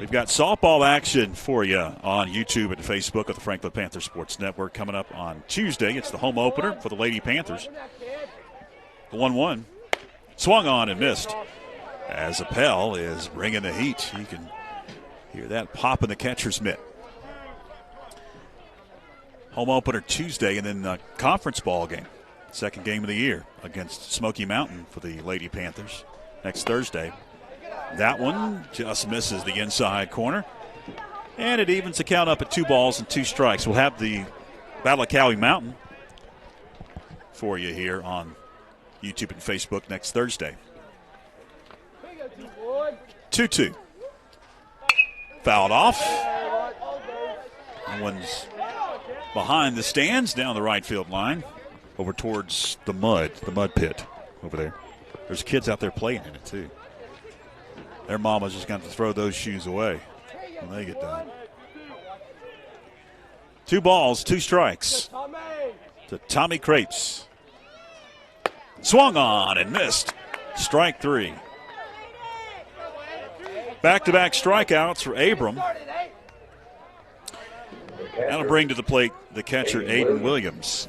We've got softball action for you on YouTube and Facebook of the Franklin Panther Sports Network coming up on Tuesday. It's the home opener for the Lady Panthers. 1-1, swung on and missed as Appel is bringing the heat. You can hear that pop in the catcher's mitt. Home opener Tuesday, and then the conference ball game Second game of the year against Smoky Mountain for the Lady Panthers next Thursday. That one just misses the inside corner. And it evens the count up at 2 balls and 2 strikes. We'll have the Battle of Cowie Mountain for you here on YouTube and Facebook next Thursday. 2-2. Fouled off. That one's behind the stands down the right field line over towards the mud pit over there. There's kids out there playing in it too. Their mama's just going to throw those shoes away when they get done. 2 balls, 2 strikes to Tommy Crepes. Swung on and missed. Strike 3. Back-to-back strikeouts for Abram. That'll bring to the plate the catcher, Aiden Williams.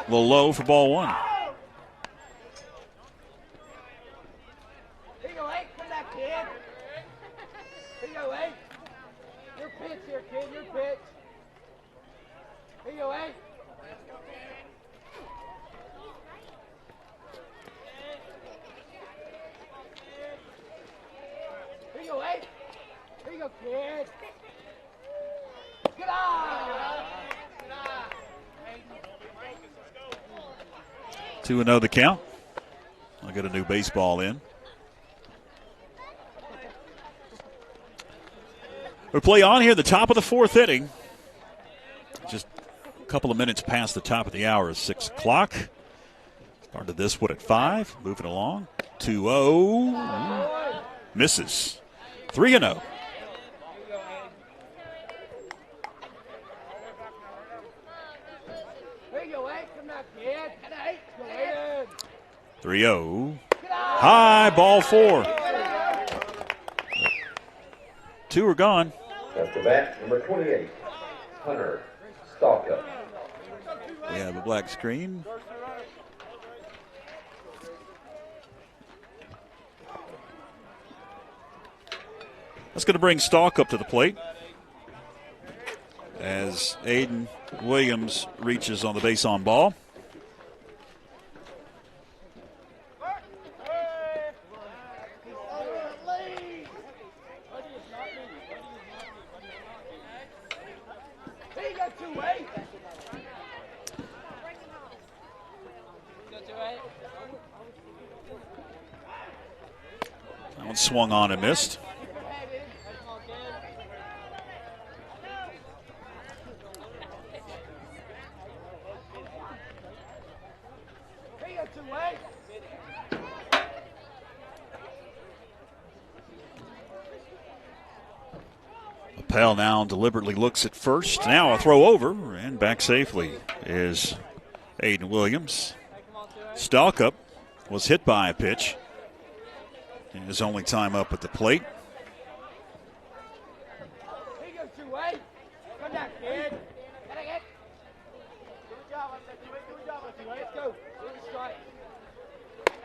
A little low for ball 1. Here you go, Ace. Come back, kid. Here you go, Ace. Your pitch here, kid. Your pitch. Here you go, Ace. Here you go, Ace. Here you go, kid. Get on! 2-0 the count. I'll get a new baseball in. We play on here at the top of the 4th inning. Just a couple of minutes past the top of the hour is 6 o'clock. Started this one at 5. Moving along. 2-0. Misses. 3-0. Here you go, Ace. Come back, kid. Get Ace. Go in. 3-0. High, ball 4. 2 are gone. That's the bat, number 28, Hunter Stalka. We have a black screen. That's going to bring Stalk up to the plate as Aiden Williams reaches on the base on ball. That one swung on and missed. Appel now deliberately looks at first. Now a throw over, and back safely is Aiden Williams. Stalkup was hit by a pitch. His only time up at the plate.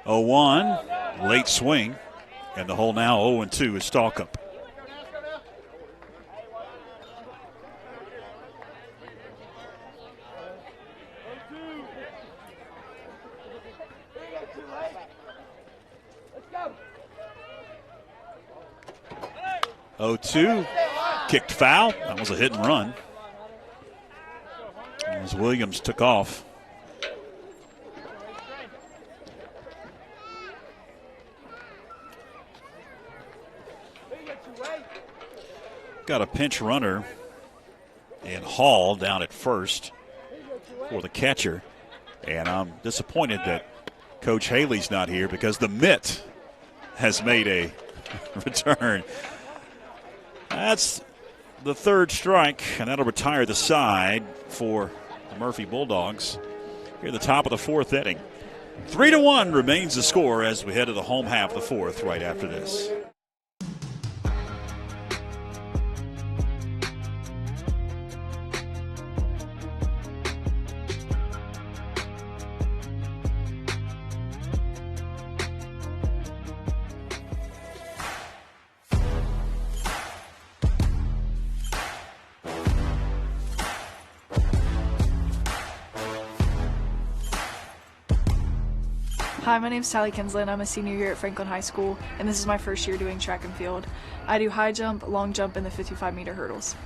Oh, 1, late swing, and the hole now 0-2 is Stalkup. Oh, 2, kicked foul. That was a hit and run as Williams took off. Got a pinch runner in Hall down at first for the catcher. And I'm disappointed that Coach Haley's not here because the mitt has made a return. That's the 3rd strike, and that'll retire the side for the Murphy Bulldogs here at the top of the 4th inning. 3-1 remains the score as we head to the home half of the 4th right after this. Hi, my name's Sally Kinsland. I'm a senior here at Franklin High School, and this is my first year doing track and field. I do high jump, long jump, and the 55-meter hurdles.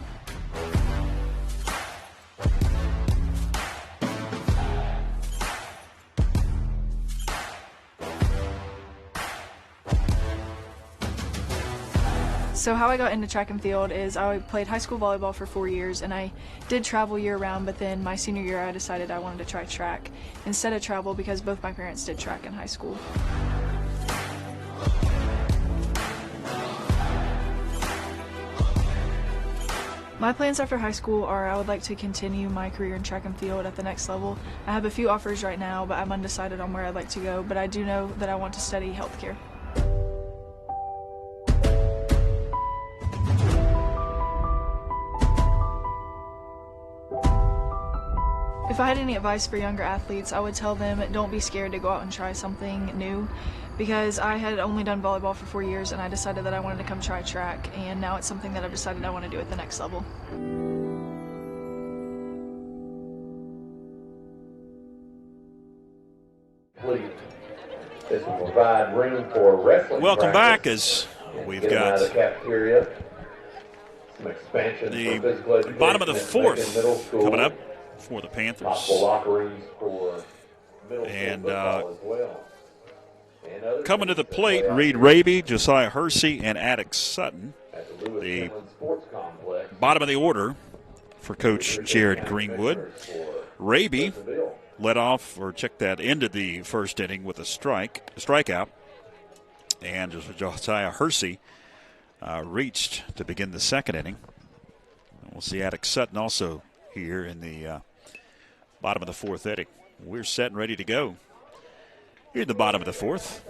So how I got into track and field is I played high school volleyball for 4 years, and I did travel year-round, but then my senior year I decided I wanted to try track instead of travel because both my parents did track in high school. My plans after high school are I would like to continue my career in track and field at the next level. I have a few offers right now, but I'm undecided on where I'd like to go, but I do know that I want to study healthcare. If I had any advice for younger athletes, I would tell them don't be scared to go out and try something new, because I had only done volleyball for 4 years and I decided that I wanted to come try track, and now it's something that I've decided I want to do at the next level. Please. This will provide room for wrestling. Welcome back as we've got the cafeteria. Some expansion the for physical education bottom of the fourth middle school. coming up for the Panthers. Possible locker rooms for middle And, school football as well. And other Coming to the things plate, that Reed Raby, Josiah Hersey, and Attic Sutton. at the Lewis The Inland Sports Complex. bottom of the order for Coach Jared Greenwood. Raby led off, or check that, ended the first inning with a strikeout. And Josiah Hersey reached to begin the second inning. We'll see Attic Sutton also here in the bottom of the fourth inning. We're set and ready to go here in the bottom of the fourth.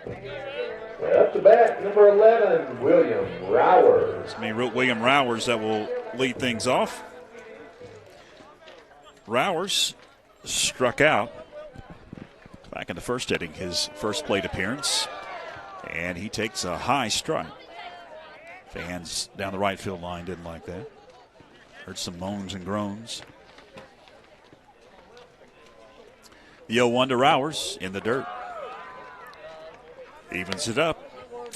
Up to bat, number 11, William Rowers. It's me, William Rowers, that will lead things off. Rowers struck out back in the first inning, his first plate appearance, and he takes a high strike. Fans down the right field line didn't like that. Heard some moans and groans. The 0-1 to Rowers in the dirt. Evens it up,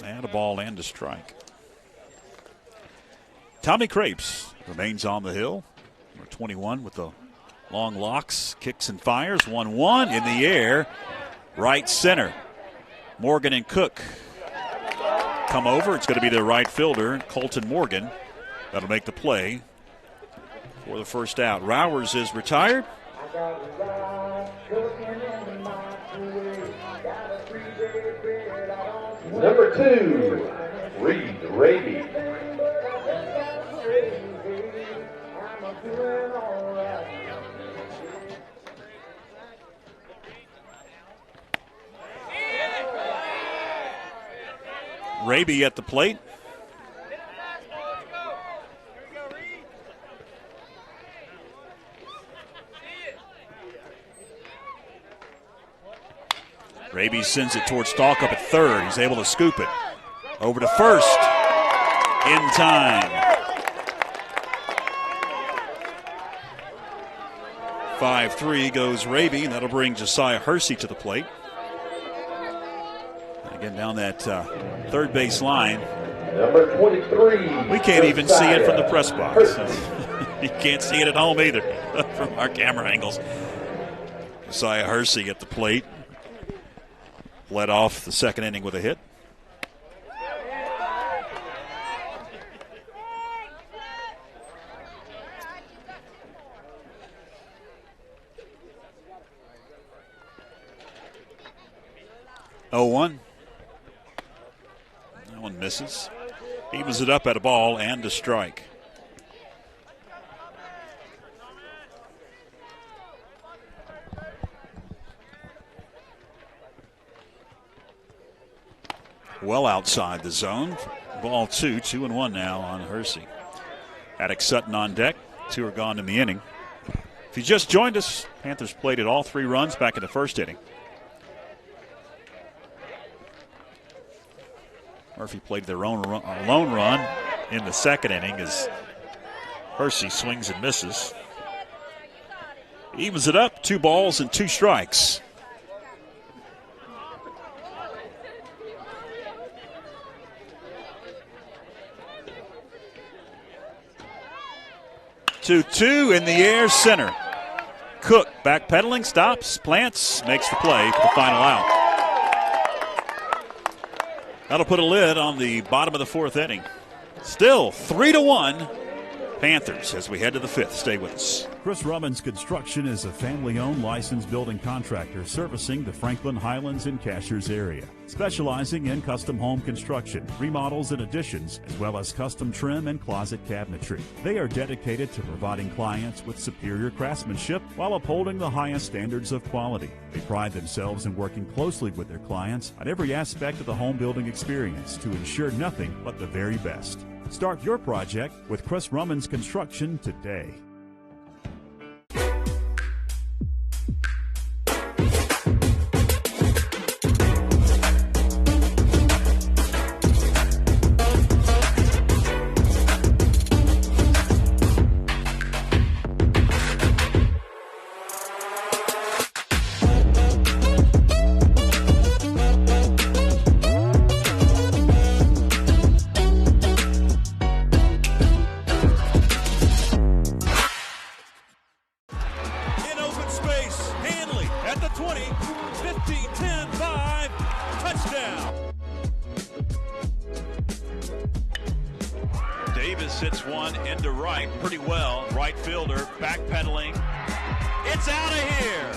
and a ball and a strike. Tommy Crapes remains on the hill. Number 21 with the long locks, kicks and fires. 1-1 in the air, right center. Morgan and Cook come over. It's going to be the right fielder, Colton Morgan, that'll make the play for the first out. Rowers is retired. Number 2, Reed Raby. Raby at the plate. Raby sends it towards Stalkup at third. He's able to scoop it over to first in time. 5-3 goes Raby, and that'll bring Josiah Hersey to the plate. And again, down that third base line. Number 23. We can't even see it from the press box. You can't see it at home either from our camera angles. Josiah Hersey at the plate. Led off the second inning with a hit. One. That one misses. Evens it up at a ball and a strike. Well outside the zone. Ball 2-1 now on Hersey. Attic Sutton on deck. 2 are gone in the inning. If you just joined us, Panthers played at all 3 runs back in the first inning. Murphy played their own lone run in the second inning as Hersey swings and misses. Evens it up, 2 balls and 2 strikes. Two in the air, center. Cook backpedaling, stops, plants, makes the play for the final out. That'll put a lid on the bottom of the 4th inning. Still 3-1 Panthers as we head to the 5th. Stay with us. Chris Rummins Construction is a family-owned licensed building contractor servicing the Franklin Highlands and Cashiers area, specializing in custom home construction, remodels and additions, as well as custom trim and closet cabinetry. They are dedicated to providing clients with superior craftsmanship while upholding the highest standards of quality. They pride themselves in working closely with their clients on every aspect of the home building experience to ensure nothing but the very best. Start your project with Chris Rummins Construction today. Davis hits one into right pretty well. Right fielder backpedaling. It's out of here.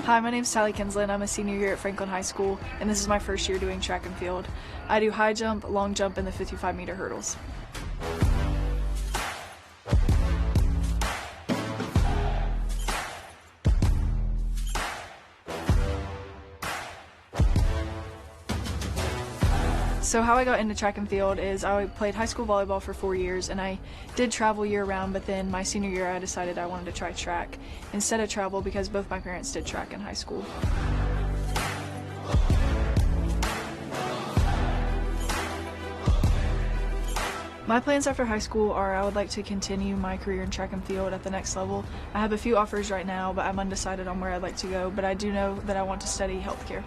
Hi, my name is Sally Kinsley and I'm a senior here at Franklin High School, and this is my first year doing track and field. I do high jump, long jump, and the 55-meter hurdles. So how I got into track and field is I played high school volleyball for 4 years, and I did travel year-round, but then my senior year I decided I wanted to try track instead of travel because both my parents did track in high school. My plans after high school are I would like to continue my career in track and field at the next level. I have a few offers right now, but I'm undecided on where I'd like to go, but I do know that I want to study healthcare.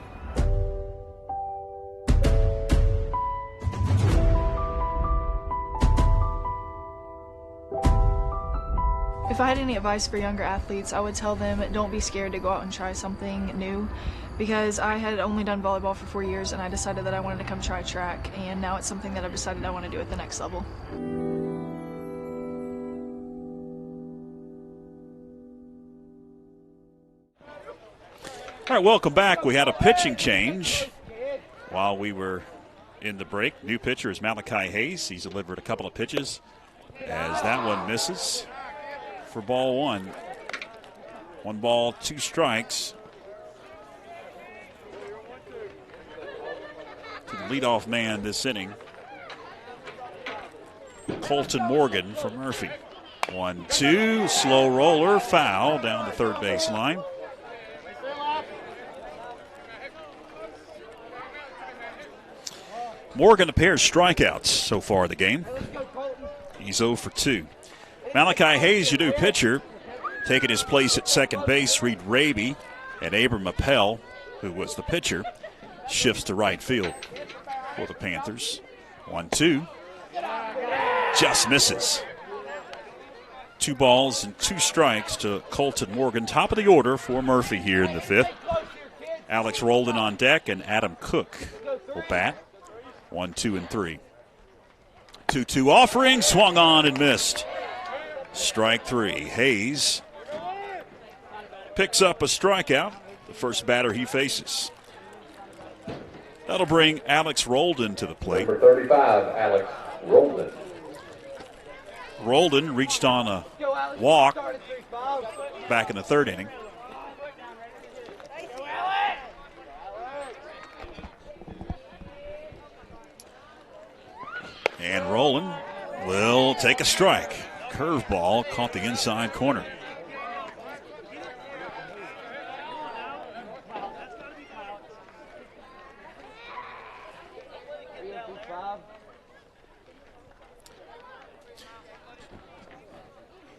If I had any advice for younger athletes, I would tell them don't be scared to go out and try something new, because I had only done volleyball for 4 years and I decided that I wanted to come try track, and now it's something that I've decided I want to do at the next level. All right, welcome back. We had a pitching change while we were in the break. New pitcher is Malachi Hayes. He's delivered a couple of pitches as that one misses for ball one. 1 ball, 2 strikes. To the leadoff man this inning, Colton Morgan from Murphy. 1-2, slow roller, foul down the third base line. Morgan a pair of strikeouts so far in the game. He's 0 for 2. Malachi Hayes, your new pitcher, taking his place at second base. Reed Raby and Abram Appel, who was the pitcher, shifts to right field. for the Panthers. 1-2. Just misses. 2 balls and 2 strikes to Colton Morgan. Top of the order for Murphy here in the 5th. Alex Roldan on deck, and Adam Cook will bat. 1, 2, and 3. 2-2 offering, swung on and missed. Strike 3. Hayes picks up a strikeout, the first batter he faces. That'll bring Alex Roldan to the plate. Number 35, Alex Roldan. Roldan reached on a walk back in the 3rd inning. And Roldan will take a strike. Curveball caught the inside corner.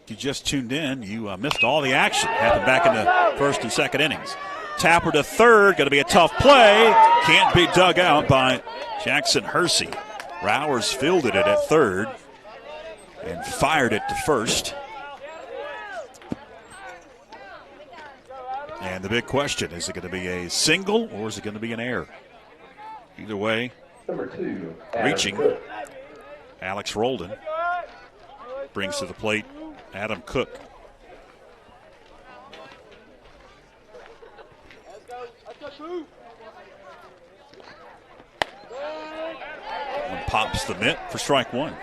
If you just tuned in, you missed all the action. Happened back in the 1st and 2nd innings. Tapper to 3rd, going to be a tough play. Can't be dug out by Jackson Hersey. Rowers fielded it at 3rd and fired it to 1st. And the big question, is it going to be a single or is it going to be an error? Either way, Number 2, reaching, Cook. Alex Roldan brings to the plate Adam Cook. One pops the mitt for strike 1.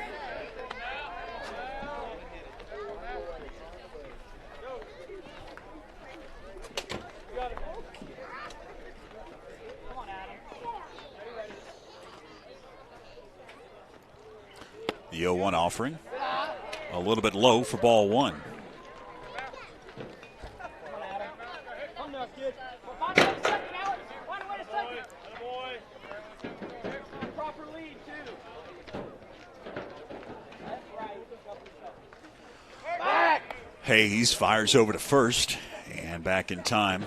The 0-1 offering. A little bit low for ball 1. Hayes fires over to 1st, and back in time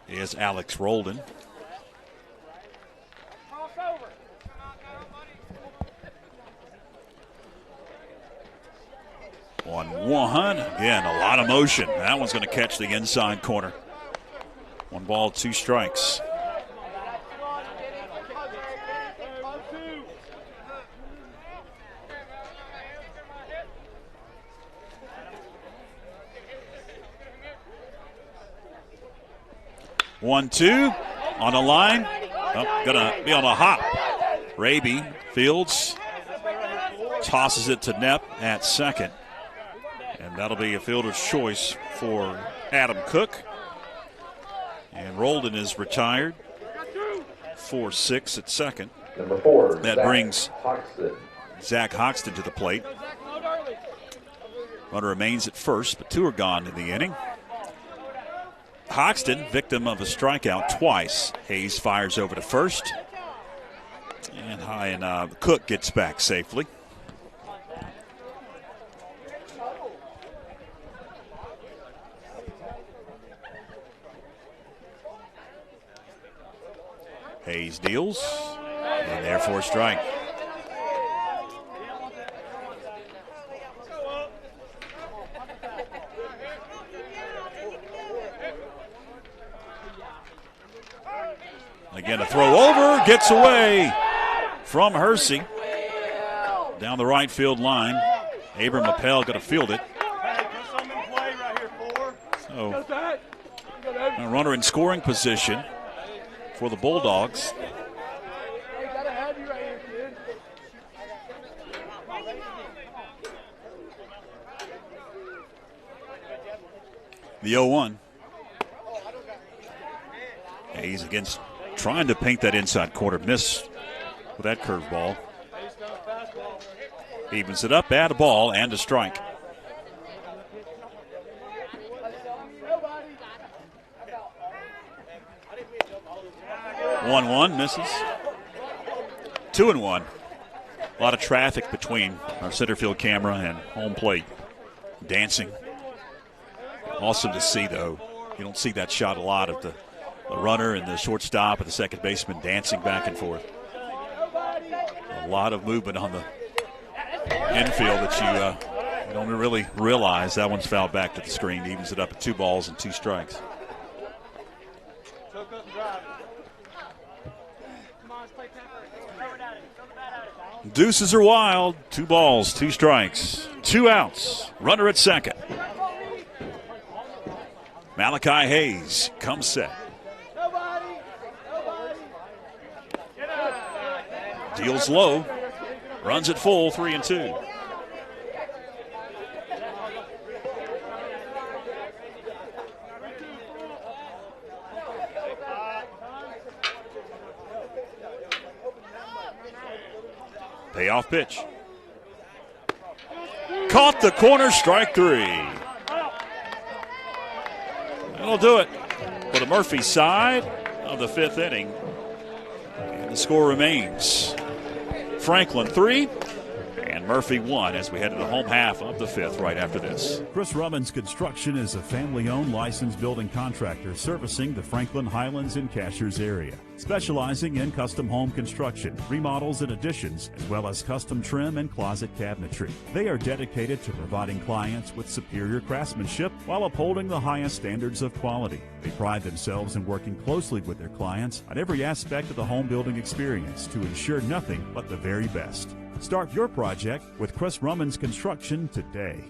is Alex Roldan. 1-1. Again, a lot of motion. That one's going to catch the inside corner. 1 ball, 2 strikes. One, 2 on the line. Oh, gonna be on a hop. Raby fields, tosses it to Knepp at 2nd. And that'll be a fielder's choice for Adam Cook. And Roldan is retired. 4-6 at 2nd. Number 4, that brings Hoxton. Zach Hoxton to the plate. Runner remains at 1st, but 2 are gone in the inning. Hoxton, victim of a strikeout twice. Hayes fires over to 1st. And high, and Cook gets back safely. Hayes deals, and therefore strike. Again, a throw over, gets away from Hersey. Down the right field line. Abram Appel going to field it. So, a runner in scoring position for the Bulldogs. The 0-1. Hayes against trying to paint that inside corner. Miss with that curveball. Evens it up, add a ball and a strike. One misses. 2-1. A lot of traffic between our center field camera and home plate. Dancing. Awesome to see, though. You don't see that shot a lot of the The runner and the shortstop and the second baseman dancing back and forth. A lot of movement on the infield that you don't really realize. That one's fouled back to the screen. Evens it up at 2 balls and 2 strikes. Deuces are wild. 2 balls, 2 strikes, 2 outs. Runner at second. Malachi Hayes comes set. Deals low. Runs it full, 3-2. Payoff pitch. Caught the corner, strike 3. That'll do it for the Murphy side of the 5th inning. And the score remains Franklin 3 and Murphy 1 as we head to the home half of the 5th right after this. Chris Rummins Construction is a family-owned licensed building contractor servicing the Franklin Highlands and Cashiers area, specializing in custom home construction, remodels and additions, as well as custom trim and closet cabinetry. They are dedicated to providing clients with superior craftsmanship while upholding the highest standards of quality. They pride themselves in working closely with their clients on every aspect of the home building experience to ensure nothing but the very best. Start your project with Chris Rummins Construction today.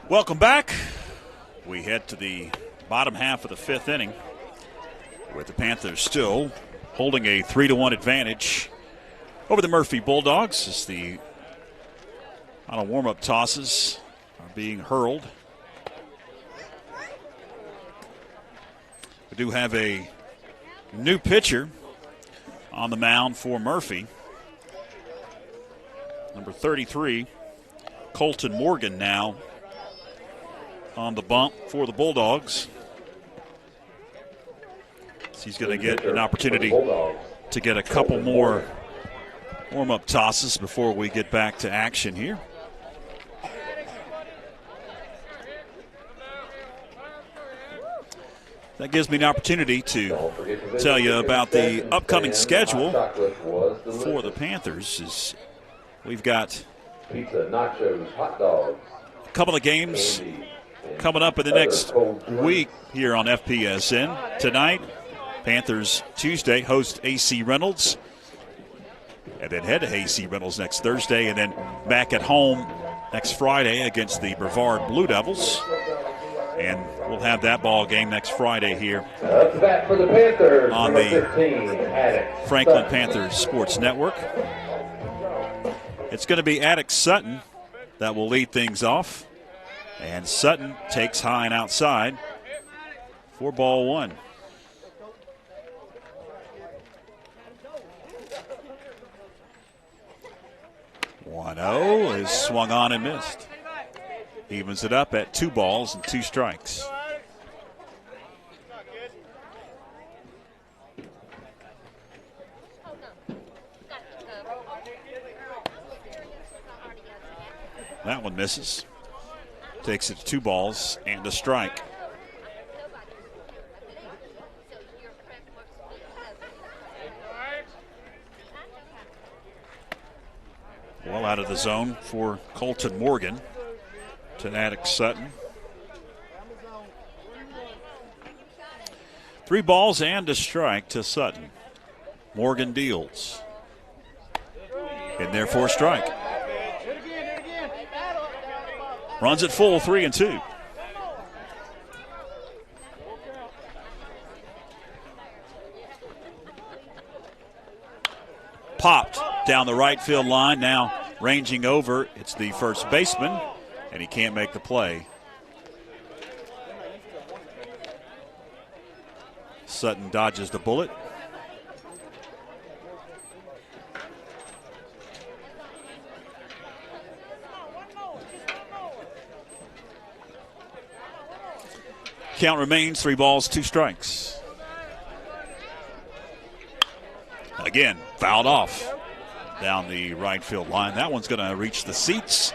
Welcome back. We head to the bottom half of the 5th inning with the Panthers still holding a 3-1 advantage over the Murphy Bulldogs as the final warm-up tosses are being hurled. We do have a new pitcher on the mound for Murphy. Number 33, Colton Morgan now on the bump for the Bulldogs. So he's going to get an opportunity to get a couple more warm-up tosses before we get back to action here. That gives me an opportunity to tell you about the upcoming schedule for the Panthers. Is we've got pizza, nachos, hot dogs, a couple of games coming up in the next week here on FPSN. Tonight, Panthers Tuesday host AC Reynolds, and then head to AC Reynolds next Thursday, and then back at home next Friday against the Brevard Blue Devils. And we'll have that ball game next Friday here up to bat for the Panthers, on the 15, Franklin Panthers Sports Network. It's going to be Attic Sutton that will lead things off. And Sutton takes high and outside for ball 1. Is swung on and missed. Evens it up at 2 balls and 2 strikes. That one misses. Takes it to 2 balls and a strike. Well out of the zone for Colton Morgan to Attic Sutton. 3 balls and a strike to Sutton. Morgan deals. In there for a strike. Runs it full, 3-2. Popped down the right field line. Now ranging over, it's the first baseman, and he can't make the play. Sutton dodges the bullet. Count remains 3 balls, 2 strikes. Again, fouled off down the right field line. That one's going to reach the seats,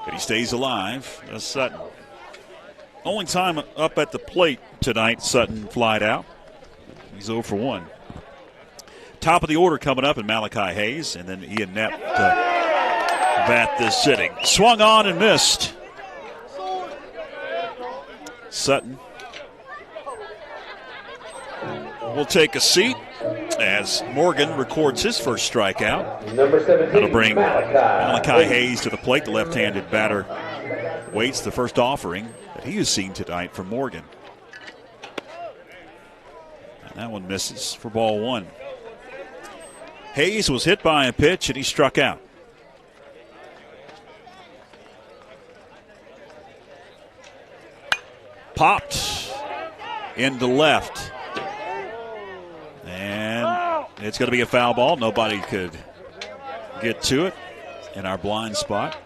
but he stays alive. That's Sutton. Only time up at the plate tonight, Sutton flied out. He's 0 for 1. Top of the order coming up in Malachi Hayes, and then Ian Knapp to bat this sitting. Swung on and missed. Sutton will take a seat as Morgan records his first strikeout. Number 17, That'll bring Malachi Malachi Hayes to the plate. The left-handed batter waits the first offering that he has seen tonight from Morgan. And that one misses for ball 1. Hayes was hit by a pitch and he struck out. Popped into left. And it's going to be a foul ball. Nobody could get to it in our blind spot.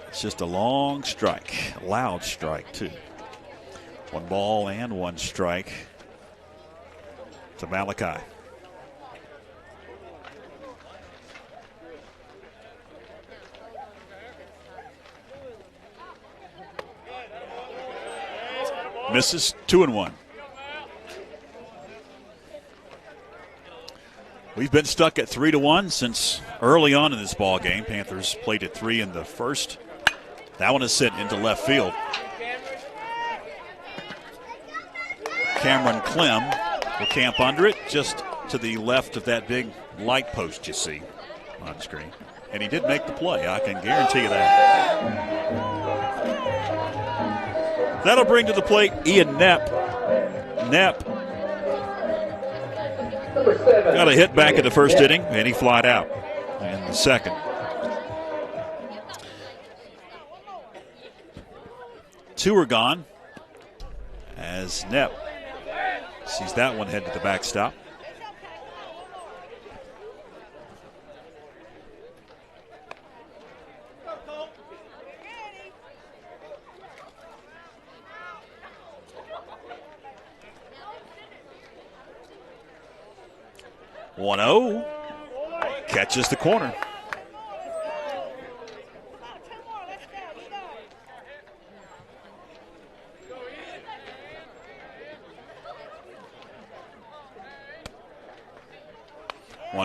It's just a long strike, a loud strike, too. 1 ball and 1 strike to Malachi. Misses, 2-1. We've been stuck at 3-1 since early on in this ball game. Panthers played at 3 in the first. That one is sent into left field. Cameron Clem will camp under it, just to the left of that big light post you see on screen. And he did make the play, I can guarantee you that. That'll bring to the plate Ian Knapp. Knapp got a hit back in the first inning, and he flied out in the second. Two are gone as Knapp sees that one head to the backstop. One-0, catches the corner.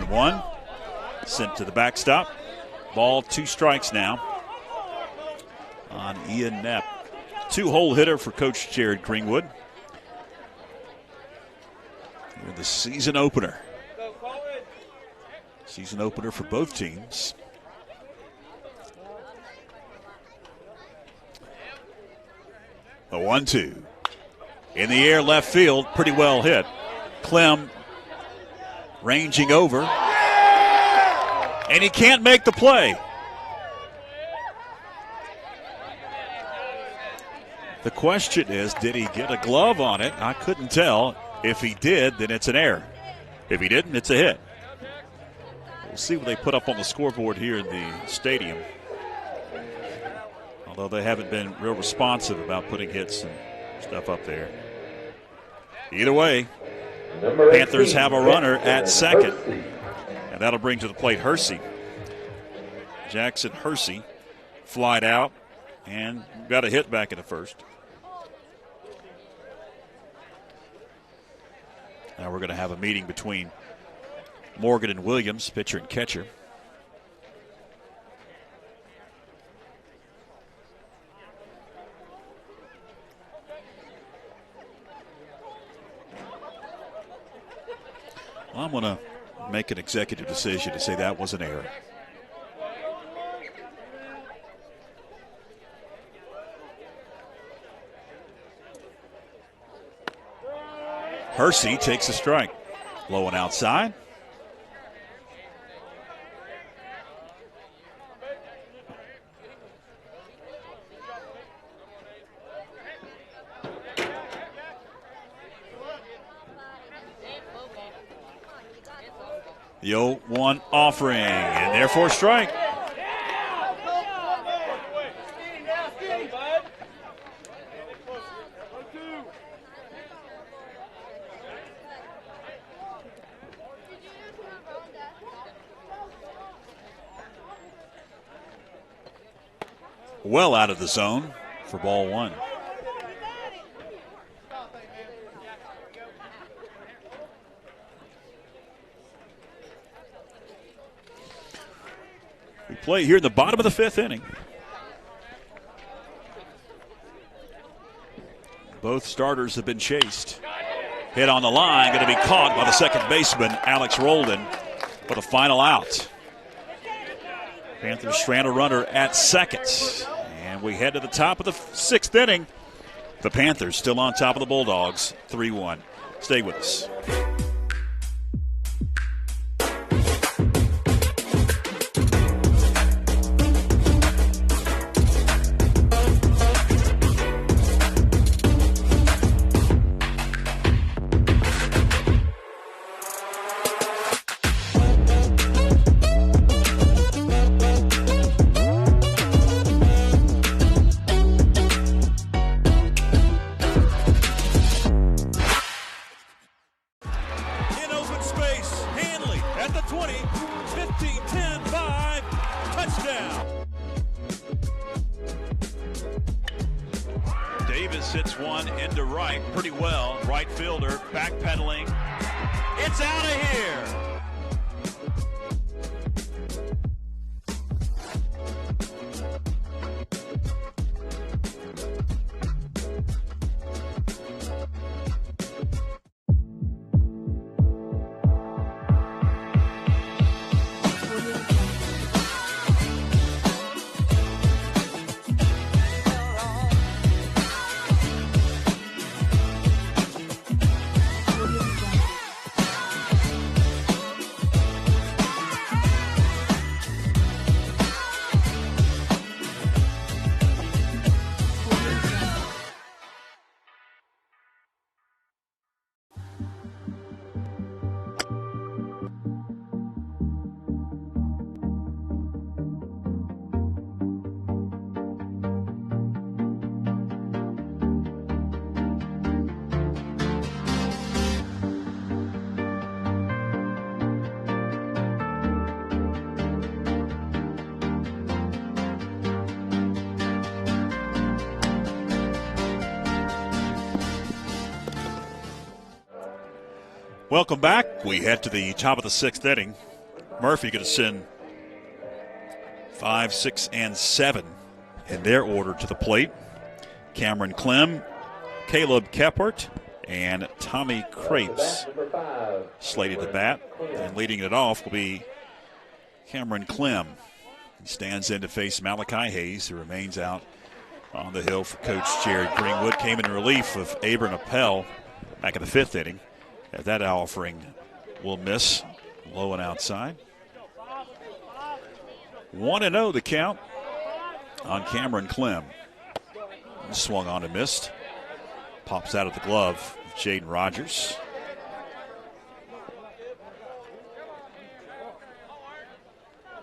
One, sent to the backstop. Ball, 2 strikes now on Ian Knapp. 2-hole hitter for Coach Jared Greenwood. Here the season opener. Season opener for both teams. A 1-2. In the air, left field, pretty well hit. Clem ranging over. And he can't make the play. The question is, did he get a glove on it? I couldn't tell. If he did, then it's an error. If he didn't, it's a hit. We'll see what they put up on the scoreboard here in the stadium. Although they haven't been real responsive about putting hits and stuff up there. Either way, Panthers have a runner at second. And that'll bring to the plate Hersey. Jackson Hersey flied out and got a hit back in the first. Now we're going to have a meeting between Morgan and Williams, pitcher and catcher. I'm going to make an executive decision to say that was an error. Hersey takes a strike. Low and outside. The 0-1 offering, and therefore strike. Well out of the zone for ball one. We play here in the bottom of the fifth inning. Both starters have been chased. Hit on the line, going to be caught by the second baseman, Alex Roldan, for the final out. Panthers strand a runner at second. And we head to the top of the sixth inning. The Panthers still on top of the Bulldogs, 3-1. Stay with us. Hits one into right pretty well. Right fielder backpedaling. It's out of here. Welcome back. We head to the top of the sixth inning. Murphy going to send 5, 6, and 7 in their order to the plate. Cameron Clem, Caleb Kephart, and Tommy Crapes slated to bat. And leading it off will be Cameron Clem. He stands in to face Malachi Hayes, who remains out on the hill for Coach Jared Greenwood. Came in relief of Abram Appel back in the fifth inning. That offering will miss. Low and outside. 1-0 the count on Cameron Clem. Swung on and missed. Pops out of the glove of Jaden Rogers.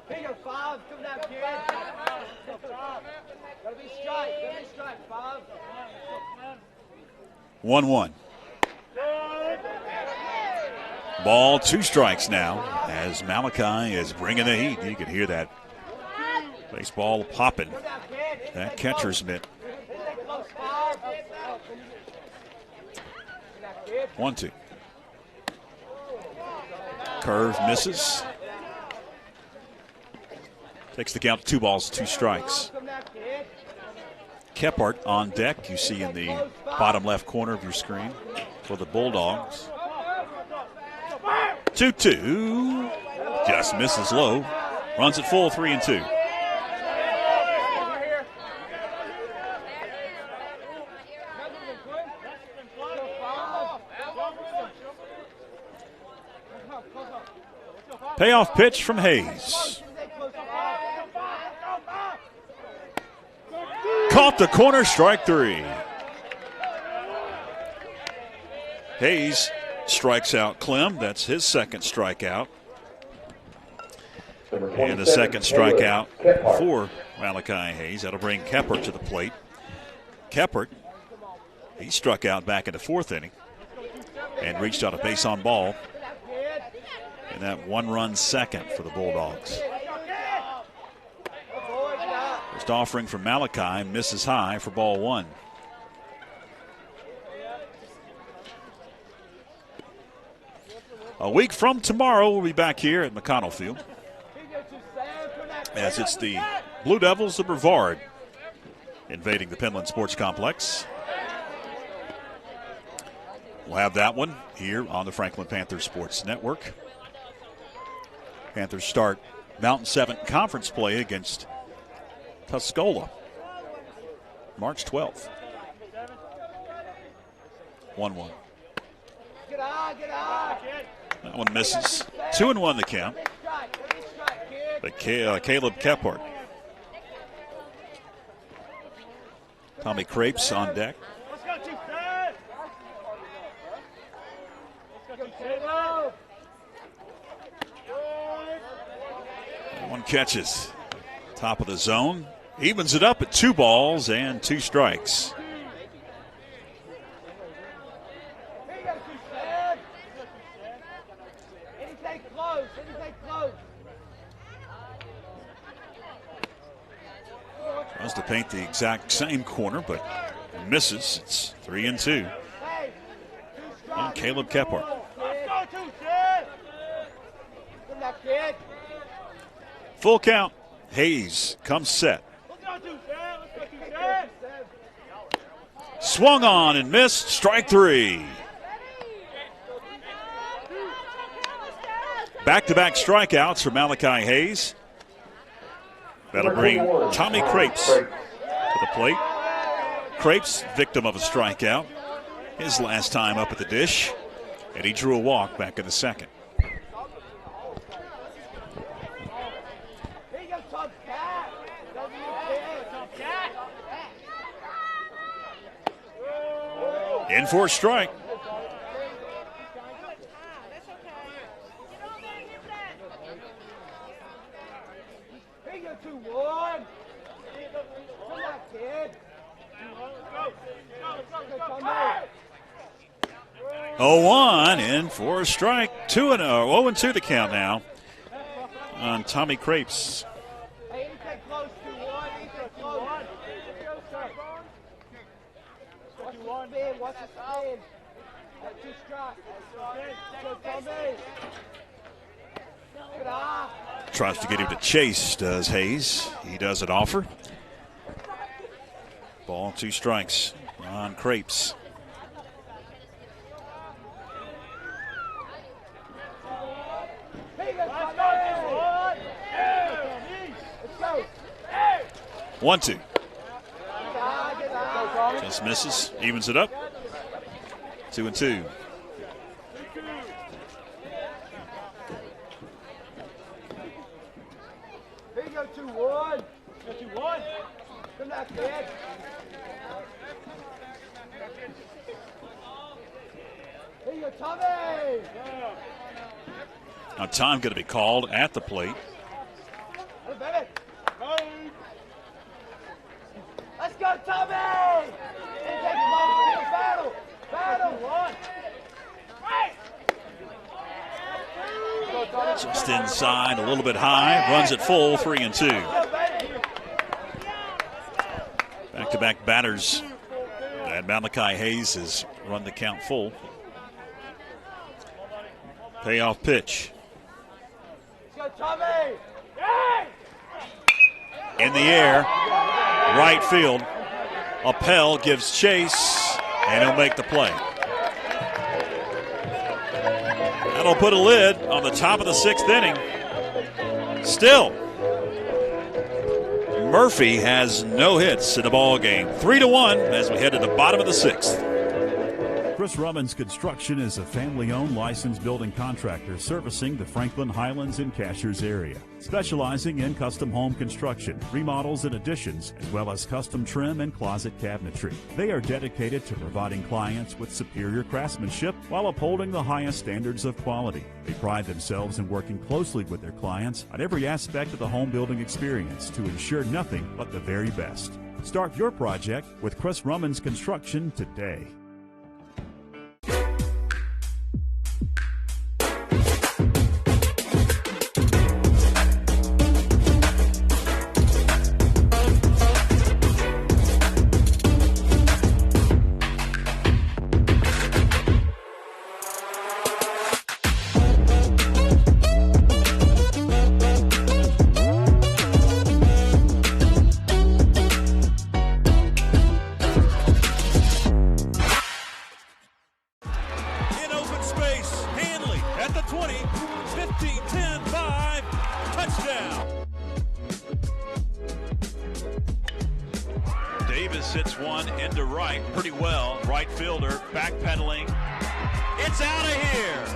Finger 5, come down, kid. Gotta be strike, 5. 1-1. Ball, 2 strikes now as Malachi is bringing the heat. You can hear that baseball popping. That catcher's mitt. 1-2. Curve misses. Takes the count to 2 balls, 2 strikes. Kephart on deck, you see in the bottom left corner of your screen for the Bulldogs. 2-2. Just misses low. Runs it full, 3-2. Payoff pitch from Hayes. Caught the corner, strike 3. Hayes strikes out Clem. That's his second strikeout. And the second strikeout for Malachi Hayes. That'll bring Keppert to the plate. Keppert, he struck out back in the 4th inning and reached out a base on ball. And that 1-run second for the Bulldogs. First offering from Malachi misses high for ball 1. A week from tomorrow, we'll be back here at McConnell Field, as it's the Blue Devils of Brevard invading the Penland Sports Complex. We'll have that one here on the Franklin Panthers Sports Network. Panthers start Mountain 7 conference play against Tuscola March 12th. 1-1. That one misses. 2-1 the count. But Caleb Keppert. Tommy Crapes on deck. That one catches. Top of the zone. Evens it up at 2 balls and 2 strikes. Tries to paint the exact same corner, but misses. It's 3-2. And Caleb Keppert. Full count. Hayes comes set. Swung on and missed. Strike 3. Back-to-back strikeouts for Malachi Hayes. That'll bring Tommy Crapes to the plate. Crapes, victim of a strikeout. His last time up at the dish. And he drew a walk back in the 2nd. In for a strike. Oh, 1 in for a strike. 0-2 the count now on Tommy Crapes. Tries to get him to chase, does Hayes. He doesn't offer. Ball, 2 strikes on Crapes. One, 2. Just misses. Evens it up. 2-2. Here you go, 2-1. 2-1. Come back, kid. Here you go, Tommy. Now time going to be called at the plate. Let's go, Tommy! Battle! Battle! Just inside, a little bit high, runs it full, 3-2. Back-to-back batters. And Malachi Hayes has run the count full. Payoff pitch. Let's go, Tommy! In the air, right field. Appel gives chase, and he'll make the play. That'll put a lid on the top of the 6th inning. Still, Murphy has no hits in the ball game. 3-1 as we head to the bottom of the 6th. Chris Rummins Construction is a family-owned licensed building contractor servicing the Franklin Highlands and Cashiers area, specializing in custom home construction, remodels and additions, as well as custom trim and closet cabinetry. They are dedicated to providing clients with superior craftsmanship while upholding the highest standards of quality. They pride themselves in working closely with their clients on every aspect of the home building experience to ensure nothing but the very best. Start your project with Chris Rummins Construction today. Davis hits one into right pretty well. Right fielder backpedaling. It's out of here.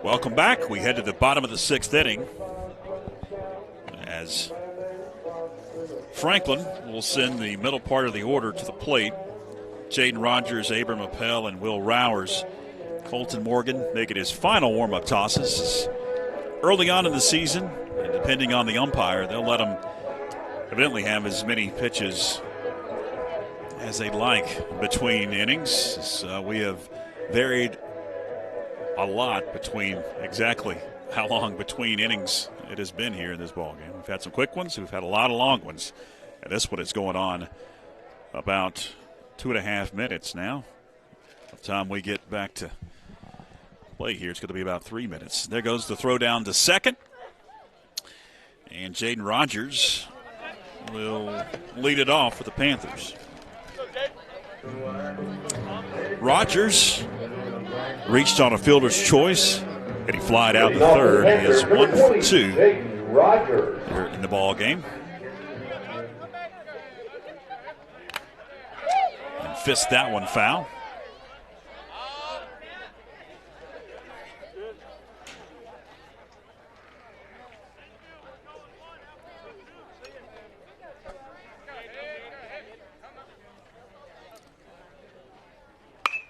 Welcome back. We head to the bottom of the 6th inning as Franklin will send the middle part of the order to the plate. Jaden Rogers, Abram Appel, and Will Rowers. Colton Morgan making his final warm-up tosses. Early on in the season, and depending on the umpire, they'll let him evidently have as many pitches as they'd like between innings. So we have varied a lot between exactly how long between innings it has been here in this ball game. We've had some quick ones. We've had a lot of long ones. And this one is going on about 2.5 minutes now. By the time we get back to play here, it's going to be about 3 minutes. There goes the throw down to second. And Jaden Rogers will lead it off for the Panthers. Rogers reached on a fielder's choice, and he flied out to third. He is 1 for 2 here in the ball game. And fist that one foul.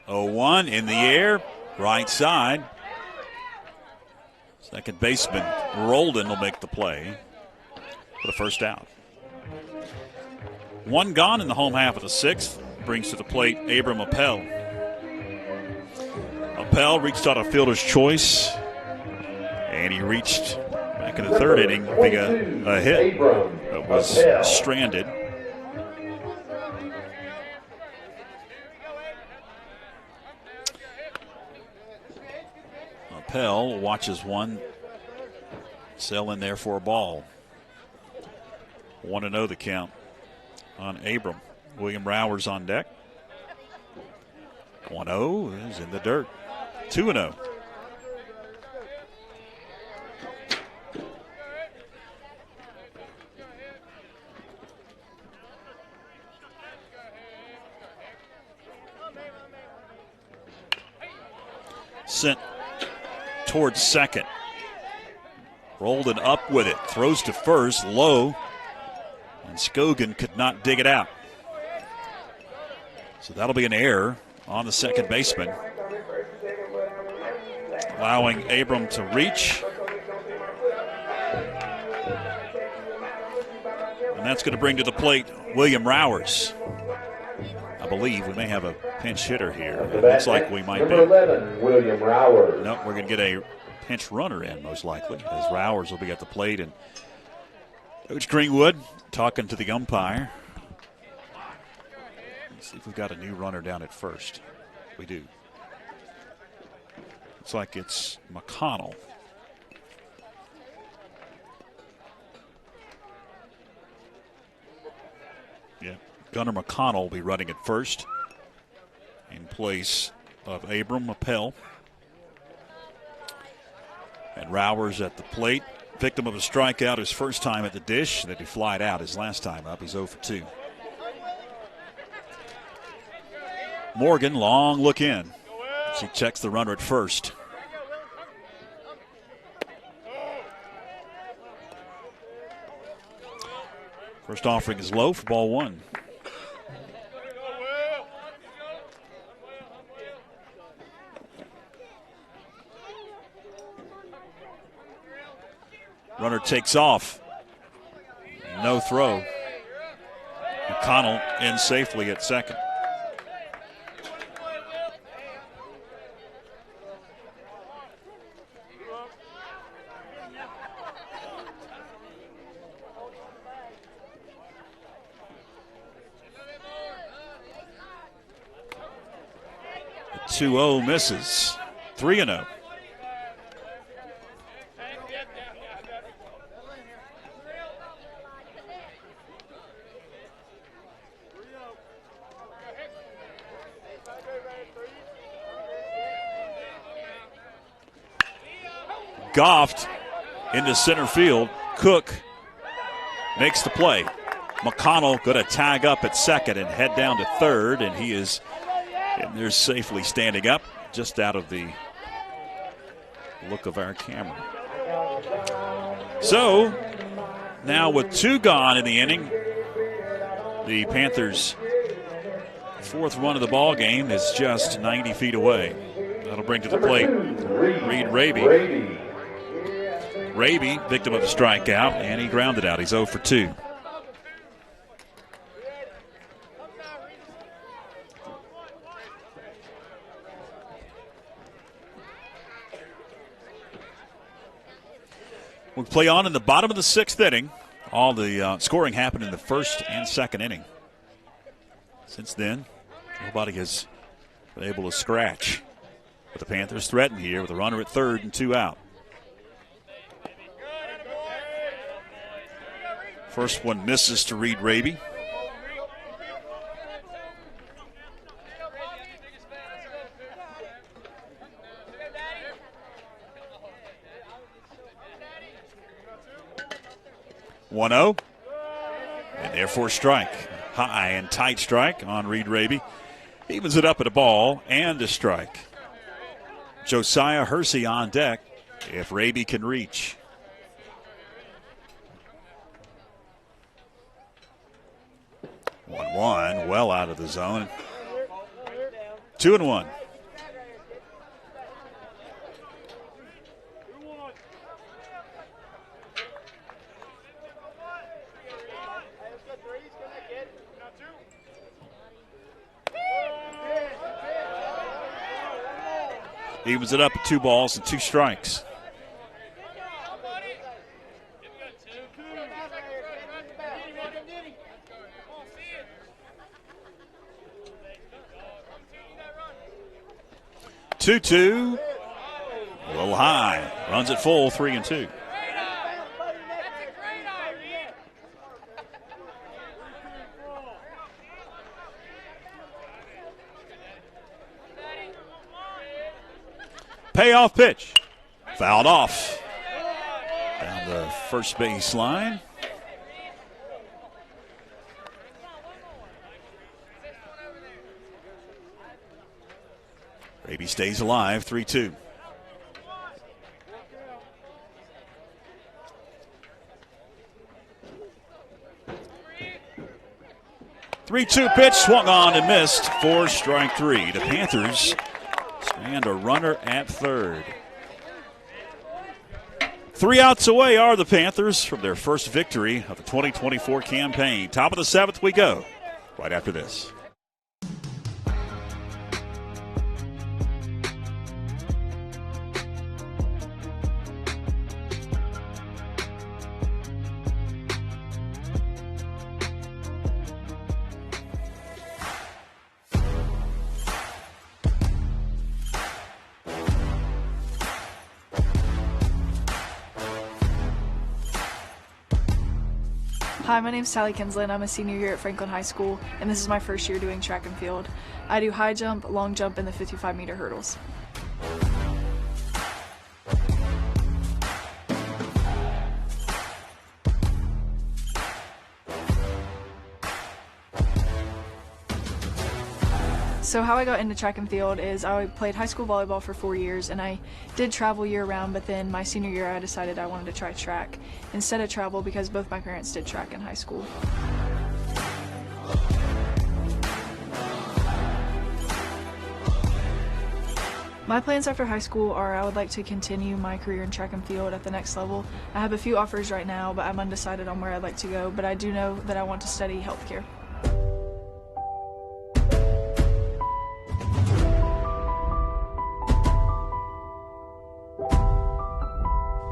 Oh, 1 in the air, right side. Second baseman Roldan will make the play for the first out. 1 gone in the home half of the 6th. Brings to the plate Abram Appel. Appel reached out a fielder's choice, and he reached back in the 3rd inning via a hit that was stranded. Appel watches one sail in there for a ball. 1-0 the count on Abram. William Rowers on deck. 1-0 is in the dirt. 2-0. Sent towards second. Roldan up with it. Throws to first. Low. And Scogan could not dig it out. So that'll be an error on the second baseman, allowing Abram to reach And that's going to bring to the plate William Rowers. I believe we may have a pinch hitter here. It looks like we might be. Number 11, William Rowers. No, we're going to get a pinch runner in, most likely, as Rowers will be at the plate. And Coach Greenwood talking to the umpire. Let's see if we've got a new runner down at first. We do. Looks like it's McConnell. Yeah, Gunnar McConnell will be running at first in place of Abram Appel. And Rowers at the plate. Victim of a strikeout his first time at the dish. That he flied out his last time up. He's 0 for 2. Morgan, long look in. She checks the runner at first. First offering is low for ball 1. Runner takes off. No throw. McConnell in safely at second. The 2-0 misses. 3-0. Goffed into center field. Cook makes the play. McConnell going to tag up at second and head down to third, and he is in there safely standing up, just out of the look of our camera. So now with 2 gone in the inning, the Panthers' 4th run of the ball game is just 90 feet away. That'll bring to the plate Reed Raby. Raby, victim of a strikeout, and he grounded out. He's 0 for 2. We'll play on in the bottom of the 6th inning. All the scoring happened in the 1st and 2nd inning. Since then, nobody has been able to scratch. But the Panthers threaten here with a runner at third and 2 out. First one misses to Reed Raby. (1-0) and therefore strike. High and tight strike on Reed Raby. Evens it up at a ball and a strike. Josiah Hersey on deck if Raby can reach. One, well out of the zone. 2-1. Evens it up at 2 balls and 2 strikes. Two, a little high. Runs it full, 3-2. Payoff pitch. Fouled off. Down the first base line. Raby stays alive, 3-2. Three-two pitch swung on and missed for strike 3. The Panthers strand a runner at third. 3 outs away are the Panthers from their first victory of the 2024 campaign. Top of the 7th we go right after this. Hi, my name is Sally Kinslin. I'm a senior here at Franklin High School, and this is my first year doing track and field. I do high jump, long jump, and the 55-meter hurdles. So how I got into track and field is I played high school volleyball for 4 years, and I did travel year-round, but then my senior year I decided I wanted to try track instead of travel because both my parents did track in high school. My plans after high school are I would like to continue my career in track and field at the next level. I have a few offers right now, but I'm undecided on where I'd like to go, but I do know that I want to study healthcare.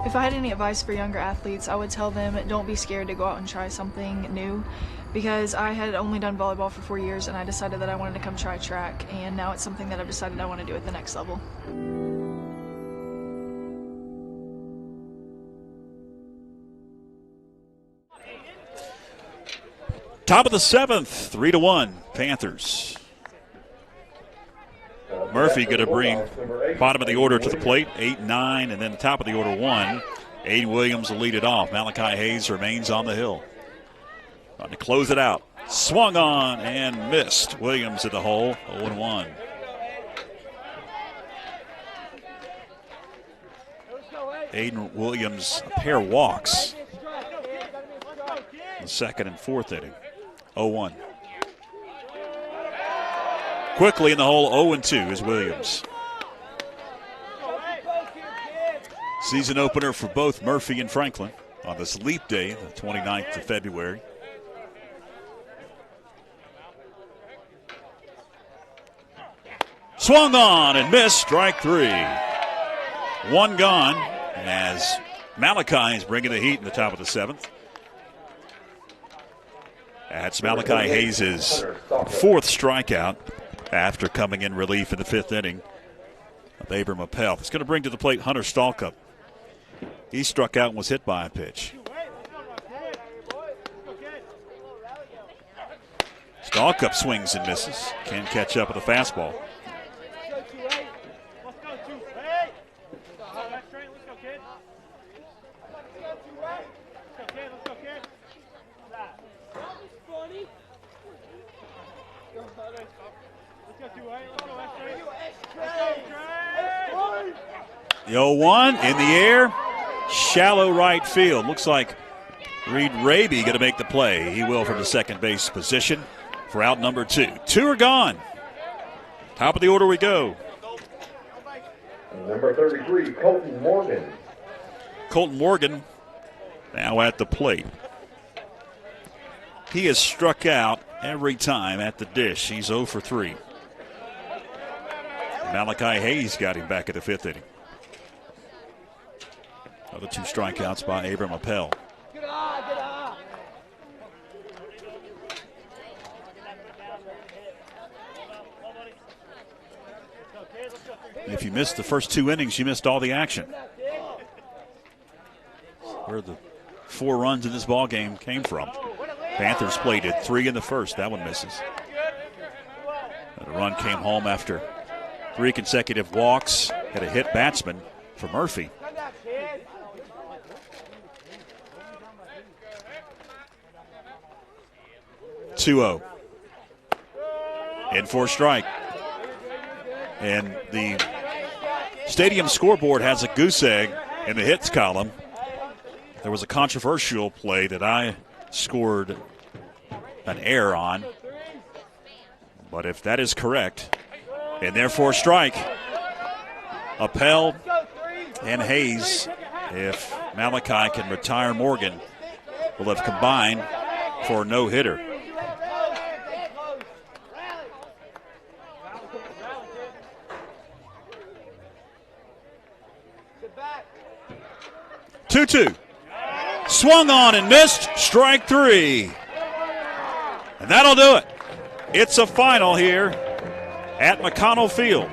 If I had any advice for younger athletes, I would tell them don't be scared to go out and try something new, because I had only done volleyball for 4 years and I decided that I wanted to come try track, and now it's something that I've decided I want to do at the next level. Top of the 7th, 3-1 Panthers. Murphy going to bring bottom of the order to the plate, 8-9, and then the top of the order 1. Aiden Williams will lead it off. Malachi Hayes remains on the hill. Trying to close it out. Swung on and missed. Williams at the hole, 0-1. Aiden Williams, a pair walks. The second and fourth inning, 0-1. Quickly in the hole, 0-2 is Williams. Season opener for both Murphy and Franklin on this leap day, the 29th of February. Swung on and missed, strike 3. One gone as Malachi is bringing the heat in the top of the 7th. That's Malachi Hayes' fourth strikeout after coming in relief in the 5th inning of Abram Appel. It's going to bring to the plate Hunter Stalkup. He struck out and was hit by a pitch. Stalkup swings and misses. Can't catch up with a fastball. The 0-1 in the air, shallow right field. Looks like Reed Raby going to make the play. He will from the second base position for out number 2. 2 are gone. Top of the order we go. Number 33, Colton Morgan. Colton Morgan now at the plate. He has struck out every time at the dish. He's 0 for 3. Malachi Hayes got him back at the 5th inning. Other 2 strikeouts by Abram Appel. If you missed the first 2 innings, you missed all the action. Where the 4 runs in this ball game came from. Panthers played it 3 in the first. That one misses. And the run came home after 3 consecutive walks. Had a hit batsman for Murphy. 2-0. In for a strike. And the stadium scoreboard has a goose egg in the hits column. There was a controversial play that I scored an error on. But if that is correct, and therefore a strike, Appel and Hayes, if Malachi can retire Morgan, will have combined for a no-hitter. Two-two. Swung on and missed. Strike three. And that'll do it. It's a final here at McConnell Field.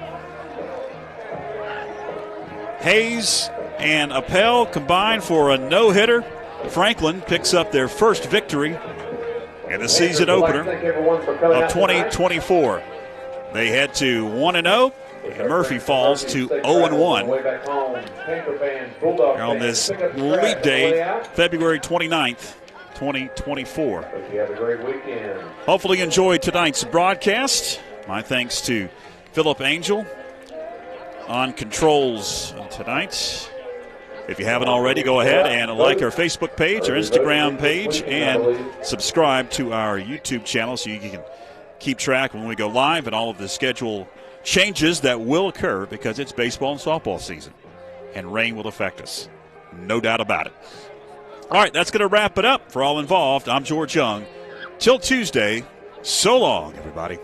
Hayes and Appel combined for a no-hitter. Franklin picks up their first victory in the season opener of 2024. They head to 1-0, and Murphy falls to 0-1 on this leap day, February 29th, 2024. Hopefully you enjoyed tonight's broadcast. My thanks to Philip Angel on controls tonight. If you haven't already, go ahead and like our Facebook page, our Instagram page, and subscribe to our YouTube channel so you can keep track when we go live and all of the schedule changes that will occur because it's baseball and softball season, and rain will affect us. No doubt about it. All right, that's going to wrap it up for all involved. I'm George Young. Till Tuesday, so long, everybody.